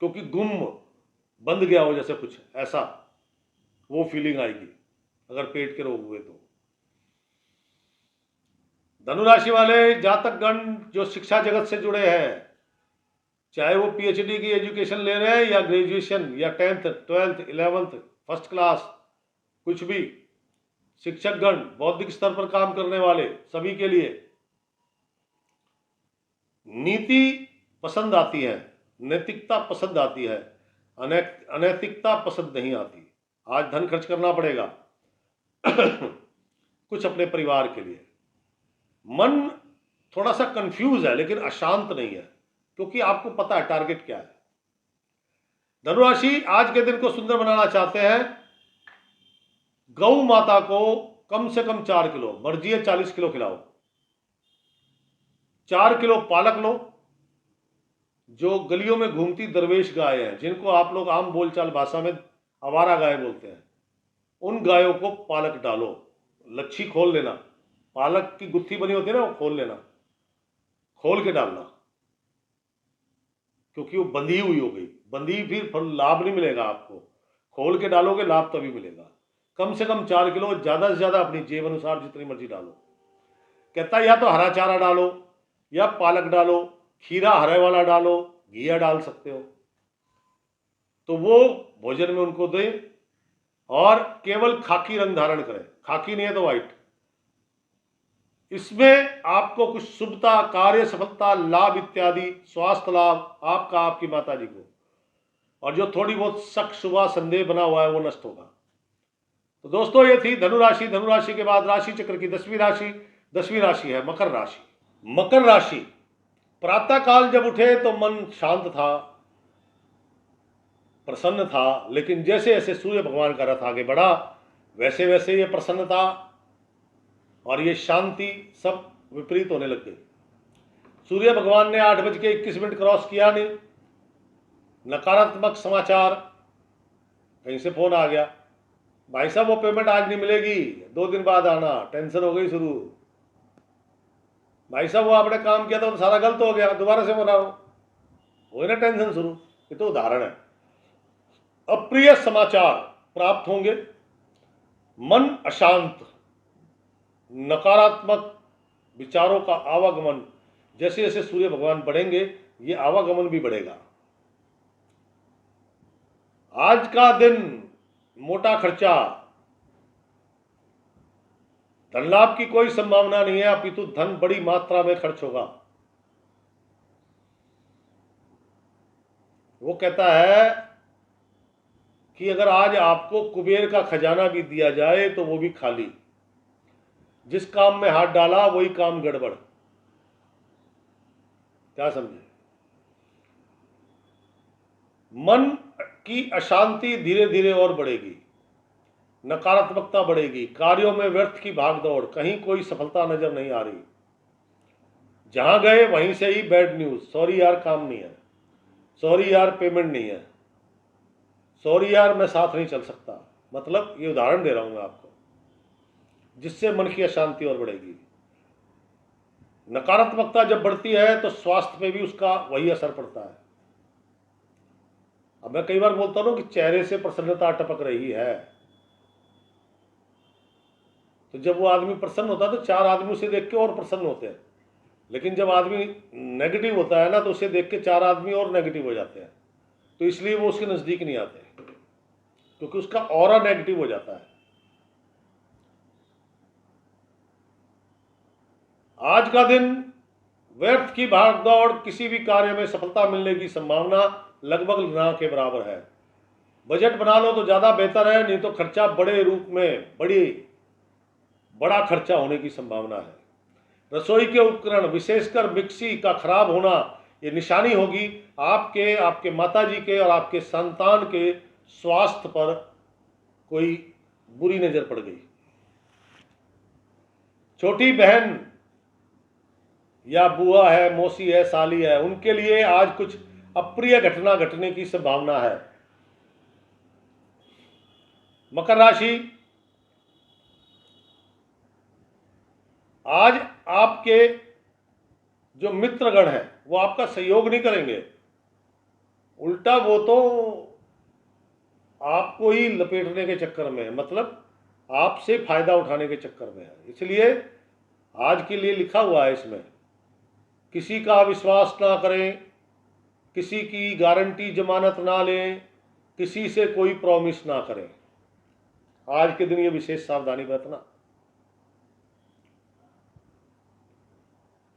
क्योंकि गुम बंद गया हो जैसे कुछ, ऐसा वो फीलिंग आएगी अगर पेट के रोग हुए तो। धनुराशि वाले जातकगण जो शिक्षा जगत से जुड़े हैं, चाहे वो पीएचडी की एजुकेशन ले रहे हैं या ग्रेजुएशन या 10th 12th 11th first class, कुछ भी, शिक्षकगण, बौद्धिक स्तर पर काम करने वाले सभी के लिए नीति पसंद आती है, नैतिकता पसंद आती है, अनैतिकता पसंद नहीं आती। आज धन खर्च करना पड़ेगा कुछ अपने परिवार के लिए। मन थोड़ा सा कंफ्यूज है, लेकिन अशांत नहीं है, क्योंकि आपको पता है टारगेट क्या है। धनुराशि आज के दिन को सुंदर बनाना चाहते हैं, गौ माता को कम से कम 4 किलो, मर्जी है 40 किलो खिलाओ, 4 किलो पालक लो। जो गलियों में घूमती दरवेश गाय है, जिनको आप लोग आम बोलचाल भाषा में आवारा गाय बोलते हैं, उन गायों को पालक डालो। लच्छी खोल लेना, पालक की गुत्थी बनी होती है ना, वो खोल लेना, खोल के डालना, क्योंकि वो बंधी हुई हो गई। बंधी फिर लाभ नहीं मिलेगा आपको, खोल के डालोगे लाभ तभी मिलेगा। कम से कम 4 किलो, ज़्यादा से ज़्यादा अपनी जेब अनुसार जितनी मर्जी डालो। कहता है या तो हरा चारा डालो, या पालक डालो, खीरा हरे वाला डालो, घिया डाल सकते हो, तो वो भोजन में उनको दें। और केवल खाकी रंग धारण करें, खाकी नहीं है तो व्हाइट। इसमें आपको कुछ शुभता, कार्य सफलता, लाभ इत्यादि, स्वास्थ्य लाभ आपका, आपकी माता जी को, और जो थोड़ी बहुत शक, शुबा, संदेह बना हुआ है वो नष्ट होगा। तो दोस्तों ये थी धनु राशि। धनु राशि के बाद राशि चक्र की 10वीं राशि, 10वीं राशि है मकर राशि। मकर राशि, प्रातः काल जब उठे तो मन शांत था, प्रसन्न था, लेकिन जैसे जैसे सूर्य भगवान का रथ आगे बढ़ा वैसे वैसे ये प्रसन्नता और ये शांति सब विपरीत होने लग गई। सूर्य भगवान ने 8:21 क्रॉस किया नहीं, नकारात्मक समाचार, कहीं से फोन आ गया, भाई साहब वो पेमेंट आज नहीं मिलेगी, 2 दिन बाद आना। टेंशन हो गई शुरू, भाई साहब वो आपने काम किया था तो सारा गलत हो गया, दोबारा से बनाओ, हो ना टेंशन शुरू। ये तो उदाहरण है। अप्रिय समाचार प्राप्त होंगे, मन अशांत, नकारात्मक विचारों का आवागमन, जैसे जैसे सूर्य भगवान बढ़ेंगे ये आवागमन भी बढ़ेगा। आज का दिन मोटा खर्चा, धन लाभ की कोई संभावना नहीं है, अपितु धन बड़ी मात्रा में खर्च होगा। वो कहता है कि अगर आज आपको कुबेर का खजाना भी दिया जाए तो वो भी खाली, जिस काम में हाथ डाला वही काम गड़बड़। क्या समझे? मन की अशांति धीरे धीरे और बढ़ेगी, नकारात्मकता बढ़ेगी, कार्यों में व्यर्थ की भागदौड़, कहीं कोई सफलता नजर नहीं आ रही, जहां गए वहीं से ही बैड न्यूज, सॉरी यार काम नहीं है, सॉरी यार पेमेंट नहीं है, सॉरी यार मैं साथ नहीं चल सकता। मतलब ये उदाहरण दे रहा हूं मैं आपको, जिससे मन की अशांति और बढ़ेगी। नकारात्मकता जब बढ़ती है तो स्वास्थ्य पे भी उसका वही असर पड़ता है। अब मैं कई बार बोलता हूं कि चेहरे से प्रसन्नता टपक रही है, तो जब वो आदमी प्रसन्न होता है तो 4 आदमी उसे देख के और प्रसन्न होते हैं, लेकिन जब आदमी नेगेटिव होता है ना तो उसे देख के 4 आदमी और नेगेटिव हो जाते हैं, तो इसलिए वो उसके नजदीक नहीं आते, क्योंकि उसका ऑरा नेगेटिव हो जाता है। आज का दिन व्यर्थ की भागदौड़, किसी भी कार्य में सफलता मिलने की संभावना लगभग ना के बराबर है। बजट बना लो तो ज्यादा बेहतर है, नहीं तो खर्चा बड़े रूप में बड़ा खर्चा होने की संभावना है। रसोई के उपकरण, विशेषकर मिक्सी का खराब होना, ये निशानी होगी आपके, आपके माताजी के और आपके संतान के स्वास्थ्य पर कोई बुरी नजर पड़ गई। छोटी बहन या बुआ है, मौसी है, साली है, उनके लिए आज कुछ अप्रिय घटना घटने की संभावना है। मकर राशि, आज आपके जो मित्रगण हैं वो आपका सहयोग नहीं करेंगे, उल्टा वो तो आपको ही लपेटने के चक्कर में है, मतलब आपसे फायदा उठाने के चक्कर में है। इसलिए आज के लिए लिखा हुआ है इसमें, किसी का विश्वास ना करें, किसी की गारंटी जमानत ना लें, किसी से कोई प्रॉमिस ना करें। आज के दिन ये विशेष सावधानी बरतना।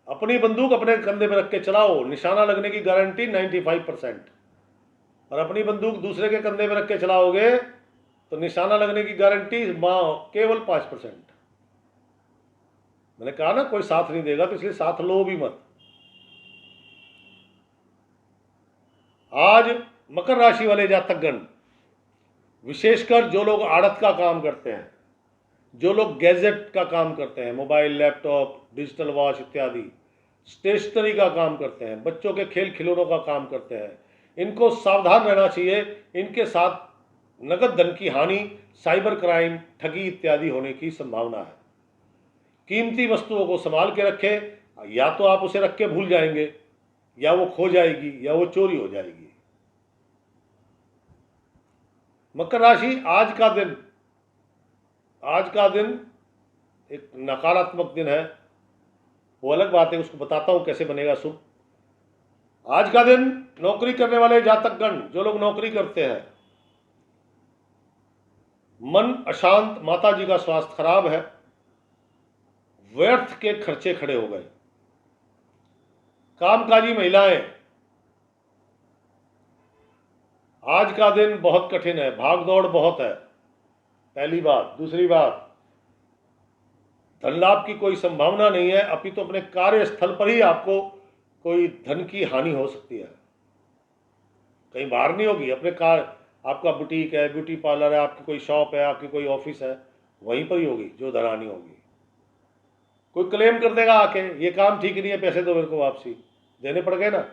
अपनी बंदूक अपने कंधे पर रख के चलाओ, निशाना लगने की गारंटी 95%, और अपनी बंदूक दूसरे के कंधे पर रख के चलाओगे तो निशाना लगने की गारंटी केवल 5%। मैंने कहा ना कोई साथ नहीं देगा, तो इसलिए साथ लो भी मत। आज मकर राशि वाले जातकगण, विशेषकर जो लोग आड़त का काम करते हैं, जो लोग गैजेट का काम करते हैं, मोबाइल, लैपटॉप, डिजिटल वॉच इत्यादि, स्टेशनरी का काम करते हैं, बच्चों के खेल खिलौनों का काम करते हैं, इनको सावधान रहना चाहिए। इनके साथ नगद धन की हानि, साइबर क्राइम, ठगी इत्यादि होने की संभावना है। कीमती वस्तुओं को संभाल के रखें, या तो आप उसे रख के भूल जाएंगे, या वो खो जाएगी, या वो चोरी हो जाएगी। मकर राशि, आज का दिन एक नकारात्मक दिन है, वो अलग बात है, उसको बताता हूं कैसे बनेगा शुभ। आज का दिन नौकरी करने वाले जातकगण, जो लोग नौकरी करते हैं, मन अशांत, माता जी का स्वास्थ्य खराब है, व्यर्थ के खर्चे खड़े हो गए। कामकाजी महिलाएं, आज का दिन बहुत कठिन है, भाग दौड़ बहुत है, पहली बात। दूसरी बात, धन लाभ की कोई संभावना नहीं है, अपितु तो अपने कार्यस्थल पर ही आपको कोई धन की हानि हो सकती है, कहीं बाहर नहीं होगी। अपने आपका बुटीक है, ब्यूटी पार्लर है, आपकी कोई शॉप है, आपकी कोई ऑफिस है, वहीं पर ही होगी जो धन हानि होगी। कोई क्लेम कर देगा आके, ये काम ठीक नहीं है, पैसे दो मेरे को, वापसी देने पड़ गए ना।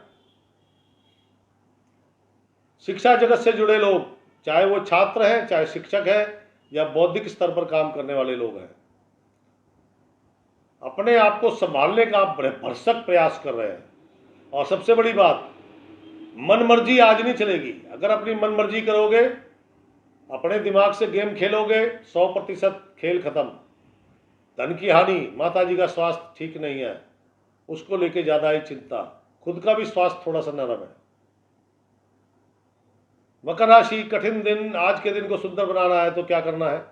शिक्षा जगत से जुड़े लोग, चाहे वो छात्र हैं, चाहे शिक्षक है, या बौद्धिक स्तर पर काम करने वाले लोग हैं, अपने आप को संभालने का आप बड़े भरसक प्रयास कर रहे हैं। और सबसे बड़ी बात, मन मर्जी आज नहीं चलेगी। अगर अपनी मन मर्जी करोगे, अपने दिमाग से गेम खेलोगे, 100% खेल खत्म। धन की हानि, माता जी का स्वास्थ्य ठीक नहीं है, उसको लेके ज्यादा ही चिंता, खुद का भी स्वास्थ्य थोड़ा सा नरम है। मकर राशि, कठिन दिन, आज के दिन को सुंदर बनाना है तो क्या करना है?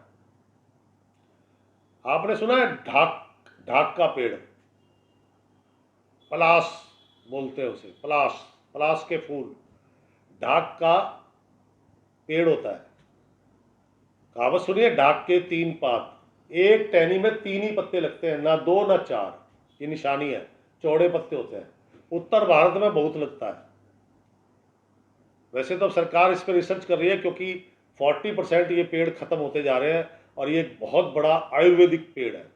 आपने सुना है ढाक का पेड़, पलाश बोलते हैं उसे, पलाश के फूल, ढाक का पेड़ होता है। कहावत सुनिए, ढाक के 3 पात, एक टहनी में 3 ही पत्ते लगते हैं, ना 2 ना 4, ये निशानी है, चौड़े पत्ते होते हैं। उत्तर भारत में बहुत लगता है। वैसे तो सरकार इस पर रिसर्च कर रही है, क्योंकि 40% ये पेड़ खत्म होते जा रहे हैं, और ये बहुत बड़ा आयुर्वेदिक पेड़ है।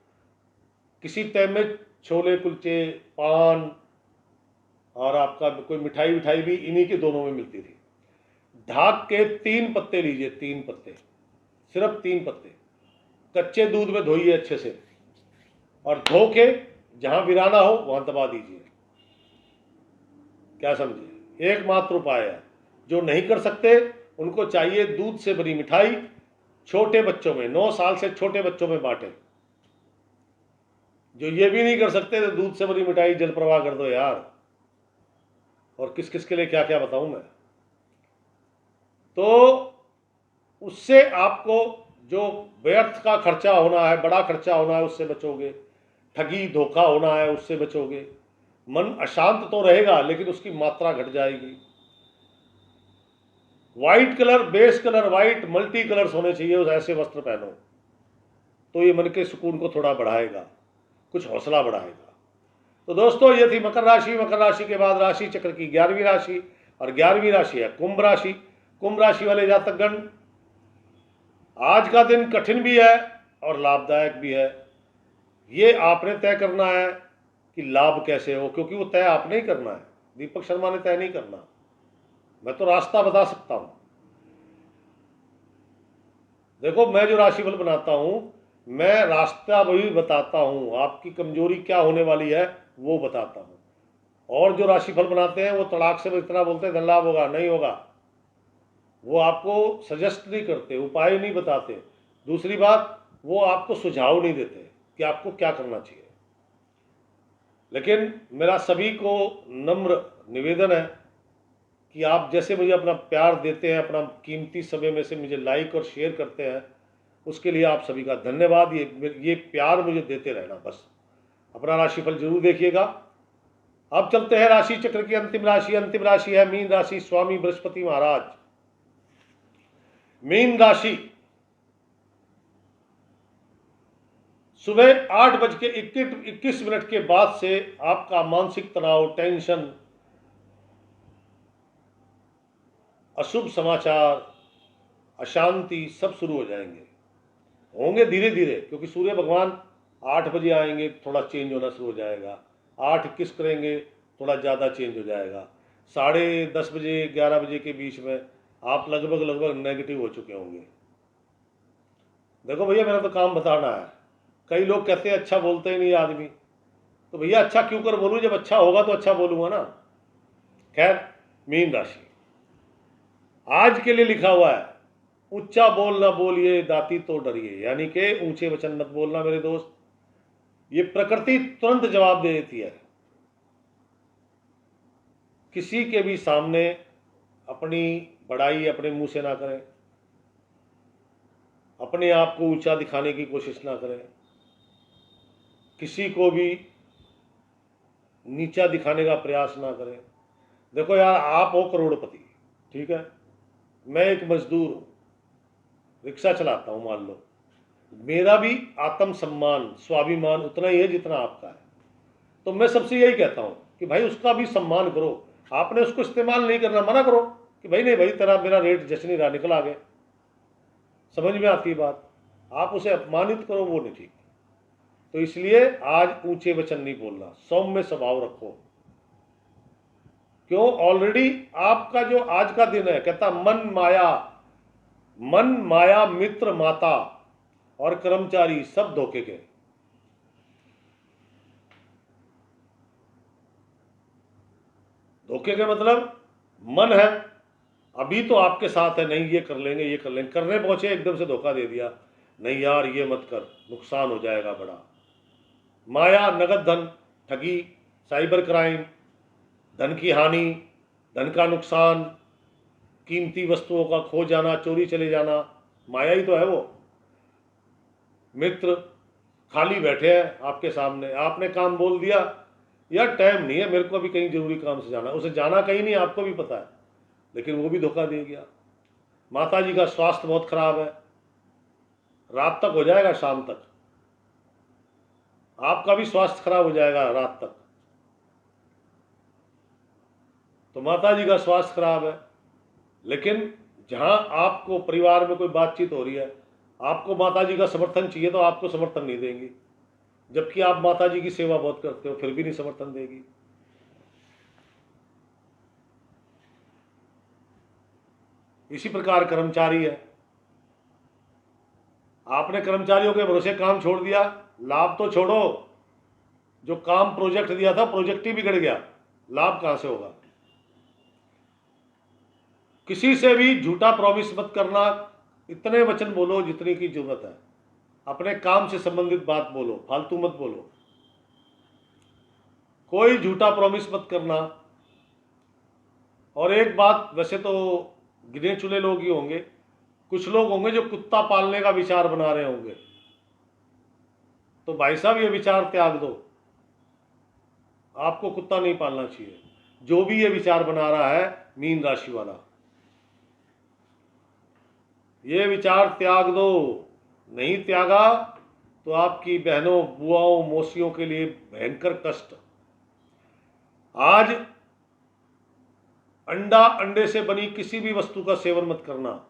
किसी टाइम में छोले कुलचे, पान और आपका कोई मिठाई भी इन्हीं के दोनों में मिलती थी। ढाक के 3 पत्ते लीजिए, 3 पत्ते, सिर्फ 3 पत्ते, कच्चे दूध में धोइए अच्छे से, और धो के जहां गिराना हो वहां दबा दीजिए। क्या समझे? एकमात्र उपाय है। जो नहीं कर सकते उनको चाहिए दूध से बनी मिठाई, छोटे बच्चों में, 9 साल से छोटे बच्चों में बांटे। जो ये भी नहीं कर सकते तो दूध से बनी मिठाई जल प्रवाह कर दो यार। और किस किस के लिए क्या क्या बताऊं मैं। तो उससे आपको जो व्यर्थ का खर्चा होना है, बड़ा खर्चा होना है, उससे बचोगे। ठगी धोखा होना है, उससे बचोगे। मन अशांत तो रहेगा, लेकिन उसकी मात्रा घट जाएगी। White colour, base colour white, multi colours होने चाहिए, उस ऐसे वस्त्र पहनो, तो ये मन के सुकून को थोड़ा बढ़ाएगा, कुछ हौसला बढ़ाएगा। तो दोस्तों, ये थी मकर राशि। मकर राशि के बाद राशि चक्र की 11वीं राशि, और 11वीं राशि है कुंभ राशि। कुंभ राशि वाले जातकगण, आज का दिन कठिन भी है और लाभदायक भी है। ये आपने तय करना है कि लाभ कैसे हो, क्योंकि वो तय आपने ही करना है, दीपक शर्मा ने तय नहीं करना। मैं तो रास्ता बता सकता हूं। देखो, मैं जो राशिफल बनाता हूं, मैं रास्ता भी बताता हूं, आपकी कमजोरी क्या होने वाली है वो बताता हूं। और जो राशिफल बनाते हैं वो तड़ाक से इतना बोलते हैं धन लाभ होगा, नहीं होगा। वो आपको सजेस्ट नहीं करते, उपाय नहीं बताते। दूसरी बात, वो आपको सुझाव नहीं देते कि आपको क्या करना चाहिए। लेकिन मेरा सभी को नम्र निवेदन है कि आप जैसे मुझे अपना प्यार देते हैं, अपना कीमती समय में से मुझे लाइक और शेयर करते हैं, उसके लिए आप सभी का धन्यवाद। ये प्यार मुझे देते रहना बस। अपना राशिफल जरूर देखिएगा। अब चलते हैं राशि चक्र की अंतिम राशि। अंतिम राशि है मीन राशि, स्वामी बृहस्पति महाराज। मीन राशि, सुबह 8:21 के बाद से आपका मानसिक तनाव, टेंशन, अशुभ समाचार, अशांति सब शुरू हो जाएंगे। होंगे धीरे धीरे, क्योंकि सूर्य भगवान 8 बजे आएंगे, थोड़ा चेंज होना शुरू हो जाएगा। 8:21 करेंगे, थोड़ा ज़्यादा चेंज हो जाएगा। 10:30 बजे 11 बजे के बीच में आप लगभग नेगेटिव हो चुके होंगे। देखो भैया, मेरा तो काम बताना है। कई लोग कहते हैं अच्छा बोलते ही नहीं आदमी, तो भैया अच्छा क्यों कर बोलूं, जब अच्छा होगा तो अच्छा बोलूंगा ना। खैर, मीन राशि आज के लिए लिखा हुआ है, ऊंचा बोल ना बोलिए दाती तो डरिए, यानी कि ऊंचे वचन मत बोलना मेरे दोस्त। ये प्रकृति तुरंत जवाब दे देती है। किसी के भी सामने अपनी बड़ाई अपने मुंह से ना करें, अपने आप को ऊंचा दिखाने की कोशिश ना करें, किसी को भी नीचा दिखाने का प्रयास ना करें। देखो यार, आप हो करोड़पति, ठीक है, मैं एक मजदूर हूं, रिक्शा चलाता हूं मान लो, मेरा भी आत्मसम्मान स्वाभिमान उतना ही है जितना आपका है। तो मैं सबसे यही कहता हूं कि भाई उसका भी सम्मान करो। आपने उसको इस्तेमाल नहीं करना, मना करो कि भाई नहीं भाई तेरा मेरा रेट जच नहीं रहा, निकल आगे। समझ में आती है बात? आप उसे अपमानित करो, वो नहीं ठीक। तो इसलिए आज ऊंचे वचन नहीं बोलना, सौम्य स्वभाव रखो। क्यों? ऑलरेडी आपका जो आज का दिन है, कहता मन माया मित्र माता और कर्मचारी सब धोखे के। धोखे के मतलब मन है अभी तो आपके साथ है, नहीं ये कर लेंगे ये कर लेंगे, करने पहुंचे एकदम से धोखा दे दिया, नहीं यार ये मत कर, नुकसान हो जाएगा बड़ा। माया नगद धन, ठगी, साइबर क्राइम, धन की हानि, धन का नुकसान, कीमती वस्तुओं का खो जाना, चोरी चले जाना, माया ही तो है वो। मित्र खाली बैठे हैं आपके सामने, आपने काम बोल दिया, यार टाइम नहीं है मेरे को अभी कहीं जरूरी काम से जाना, उसे जाना कहीं नहीं, आपको भी पता है, लेकिन वो भी धोखा दे गया। माता जी का स्वास्थ्य बहुत खराब है, रात तक हो जाएगा, शाम तक आपका भी स्वास्थ्य खराब हो जाएगा रात तक। तो माता जी का स्वास्थ्य खराब है, लेकिन जहां आपको परिवार में कोई बातचीत हो रही है, आपको माता जी का समर्थन चाहिए तो आपको समर्थन नहीं देंगी, जबकि आप माता जी की सेवा बहुत करते हो, फिर भी नहीं समर्थन देगी। इसी प्रकार कर्मचारी है, आपने कर्मचारियों के भरोसे काम छोड़ दिया, लाभ तो छोड़ो, जो काम प्रोजेक्ट दिया था प्रोजेक्ट ही बिगड़ गया, लाभ कहां से होगा? किसी से भी झूठा प्रॉमिस मत करना, इतने वचन बोलो जितने की जरूरत है, अपने काम से संबंधित बात बोलो, फालतू मत बोलो। कोई झूठा प्रॉमिस मत करना। और एक बात, वैसे तो गिने चुने लोग ही होंगे, कुछ लोग होंगे जो कुत्ता पालने का विचार बना रहे होंगे, तो भाई साहब ये विचार त्याग दो, आपको कुत्ता नहीं पालना चाहिए। जो भी ये विचार बना रहा है मीन राशि वाला, ये विचार त्याग दो। नहीं त्यागा तो आपकी बहनों बुआओं मौसियों के लिए भयंकर कष्ट। आज अंडा, अंडे से बनी किसी भी वस्तु का सेवन मत करना।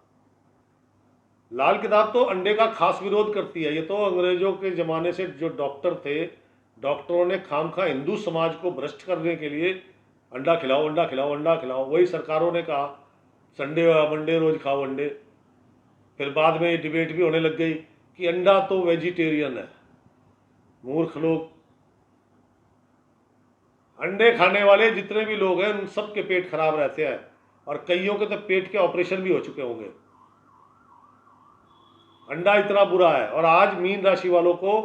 लाल किताब तो अंडे का खास विरोध करती है। ये तो अंग्रेजों के ज़माने से जो डॉक्टर थे, डॉक्टरों ने खामखा हिंदू समाज को भ्रष्ट करने के लिए अंडा खिलाओ अंडा खिलाओ अंडा खिलाओ, वही सरकारों ने कहा संडे मंडे रोज खाओ अंडे। फिर बाद में ये डिबेट भी होने लग गई कि अंडा तो वेजिटेरियन है। मूर्ख लोग, अंडे खाने वाले जितने भी लोग हैं उन सबके पेट खराब रहते हैं, और कईयों के तो पेट के ऑपरेशन भी हो चुके होंगे। अंडा इतना बुरा है, और आज मीन राशि वालों को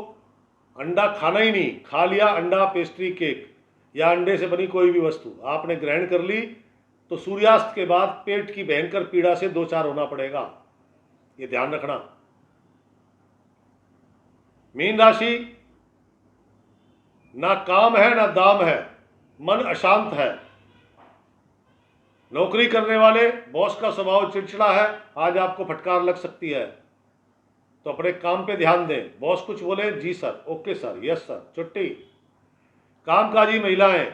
अंडा खाना ही नहीं, खा लिया अंडा, पेस्ट्री, केक या अंडे से बनी कोई भी वस्तु आपने ग्रहण कर ली तो सूर्यास्त के बाद पेट की भयंकर पीड़ा से दो चार होना पड़ेगा, ये ध्यान रखना। मीन राशि, ना काम है ना दाम है, मन अशांत है। नौकरी करने वाले, बॉस का स्वभाव चिड़चिड़ा है, आज आपको फटकार लग सकती है, तो अपने काम पे ध्यान दें। बॉस कुछ बोले, जी sir, okay sir, yes sir, छुट्टी। कामकाजी महिलाएं,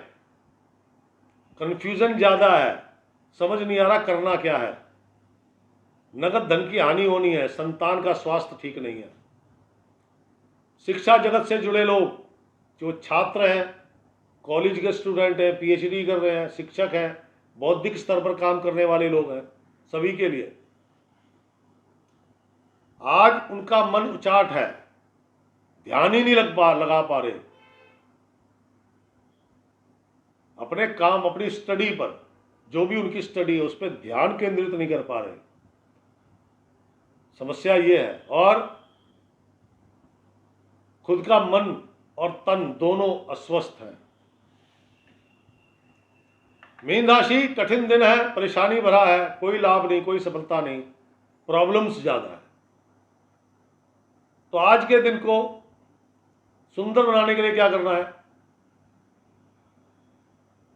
कंफ्यूजन ज्यादा है, समझ नहीं आ रहा करना क्या है। नगद धन की हानि होनी है, संतान का स्वास्थ्य ठीक नहीं है। शिक्षा जगत से जुड़े लोग, जो छात्र हैं, कॉलेज के स्टूडेंट हैं, पीएचडी कर रहे हैं, शिक्षक हैं, बौद्धिक स्तर पर काम करने वाले लोग हैं, सभी के लिए आज उनका मन उचाट है, ध्यान ही नहीं लगा पा रहे अपने काम, अपनी स्टडी पर, जो भी उनकी स्टडी है उस पर ध्यान केंद्रित नहीं कर पा रहे। समस्या ये है। और खुद का मन और तन दोनों अस्वस्थ हैं। मीन राशि, कठिन दिन है, परेशानी भरा है, कोई लाभ नहीं, कोई सफलता नहीं, प्रॉब्लम्स ज्यादा है। तो आज के दिन को सुंदर बनाने के लिए क्या करना है?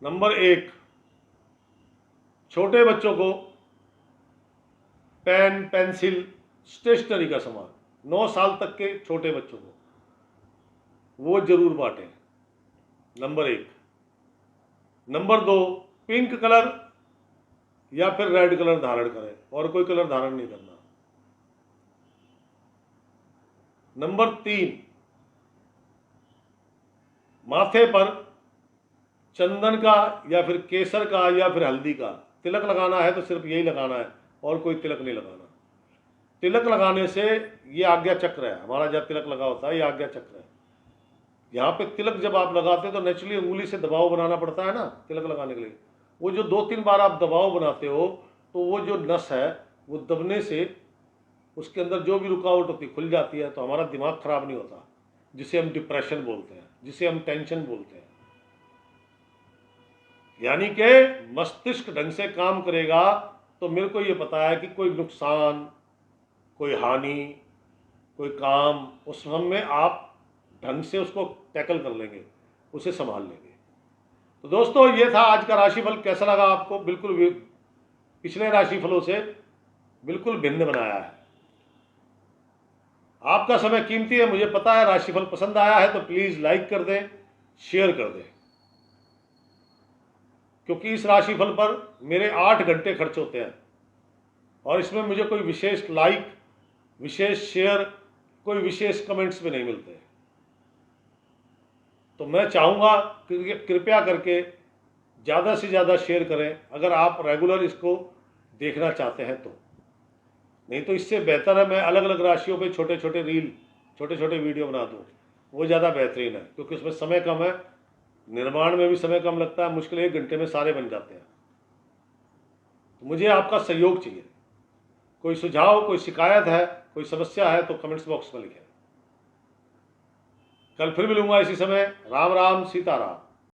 नंबर 1, छोटे बच्चों को पेन, पेंसिल, स्टेशनरी का सामान, 9 साल तक के छोटे बच्चों को वो जरूर बांटें। नंबर 1। नंबर 2, पिंक कलर या फिर रेड कलर धारण करें, और कोई कलर धारण नहीं करना। नंबर 3, माथे पर चंदन का या फिर केसर का या फिर हल्दी का तिलक लगाना है तो सिर्फ यही लगाना है, और कोई तिलक नहीं लगाना। तिलक लगाने से ये आज्ञा चक्र है, हमारा जब तिलक लगा होता है ये आज्ञा चक्र है। यहाँ पे तिलक जब आप लगाते हैं तो नेचुरली उंगली से दबाव बनाना पड़ता है ना तिलक लगाने के लिए। वो जो 2-3 बार आप दबाव बनाते हो तो वो जो नस है वो दबने से उसके अंदर जो भी रुकावट होती खुल जाती है, तो हमारा दिमाग खराब नहीं होता, जिसे हम डिप्रेशन बोलते हैं, जिसे हम टेंशन बोलते हैं। यानी कि मस्तिष्क ढंग से काम करेगा तो मेरे को ये पता है कि कोई नुकसान, कोई हानि, कोई काम, उस समय में आप ढंग से उसको टैकल कर लेंगे, उसे संभाल लेंगे। तो दोस्तों ये था आज का राशिफल। कैसा लगा आपको? बिल्कुल पिछले राशिफलों से बिल्कुल भिन्न बनाया है। आपका समय कीमती है, मुझे पता है। राशिफल पसंद आया है तो प्लीज लाइक कर दें, शेयर कर दें, क्योंकि इस राशिफल पर मेरे 8 घंटे खर्च होते हैं और इसमें मुझे कोई विशेष लाइक, विशेष शेयर, कोई विशेष कमेंट्स भी नहीं मिलते। तो मैं चाहूँगा कि कृपया करके ज़्यादा से ज़्यादा शेयर करें अगर आप रेगुलर इसको देखना चाहते हैं तो। नहीं तो इससे बेहतर है मैं अलग अलग राशियों पे छोटे छोटे रील, छोटे छोटे वीडियो बना दूँ, वो ज़्यादा बेहतरीन है, क्योंकि उसमें समय कम है, निर्माण में भी समय कम लगता है, मुश्किल 1 घंटे में सारे बन जाते हैं। तो मुझे आपका सहयोग चाहिए। कोई सुझाव, कोई शिकायत है, कोई समस्या है तो कमेंट्स बॉक्स में लिखें। कल फिर मिलूंगा इसी समय। राम राम, सीताराम।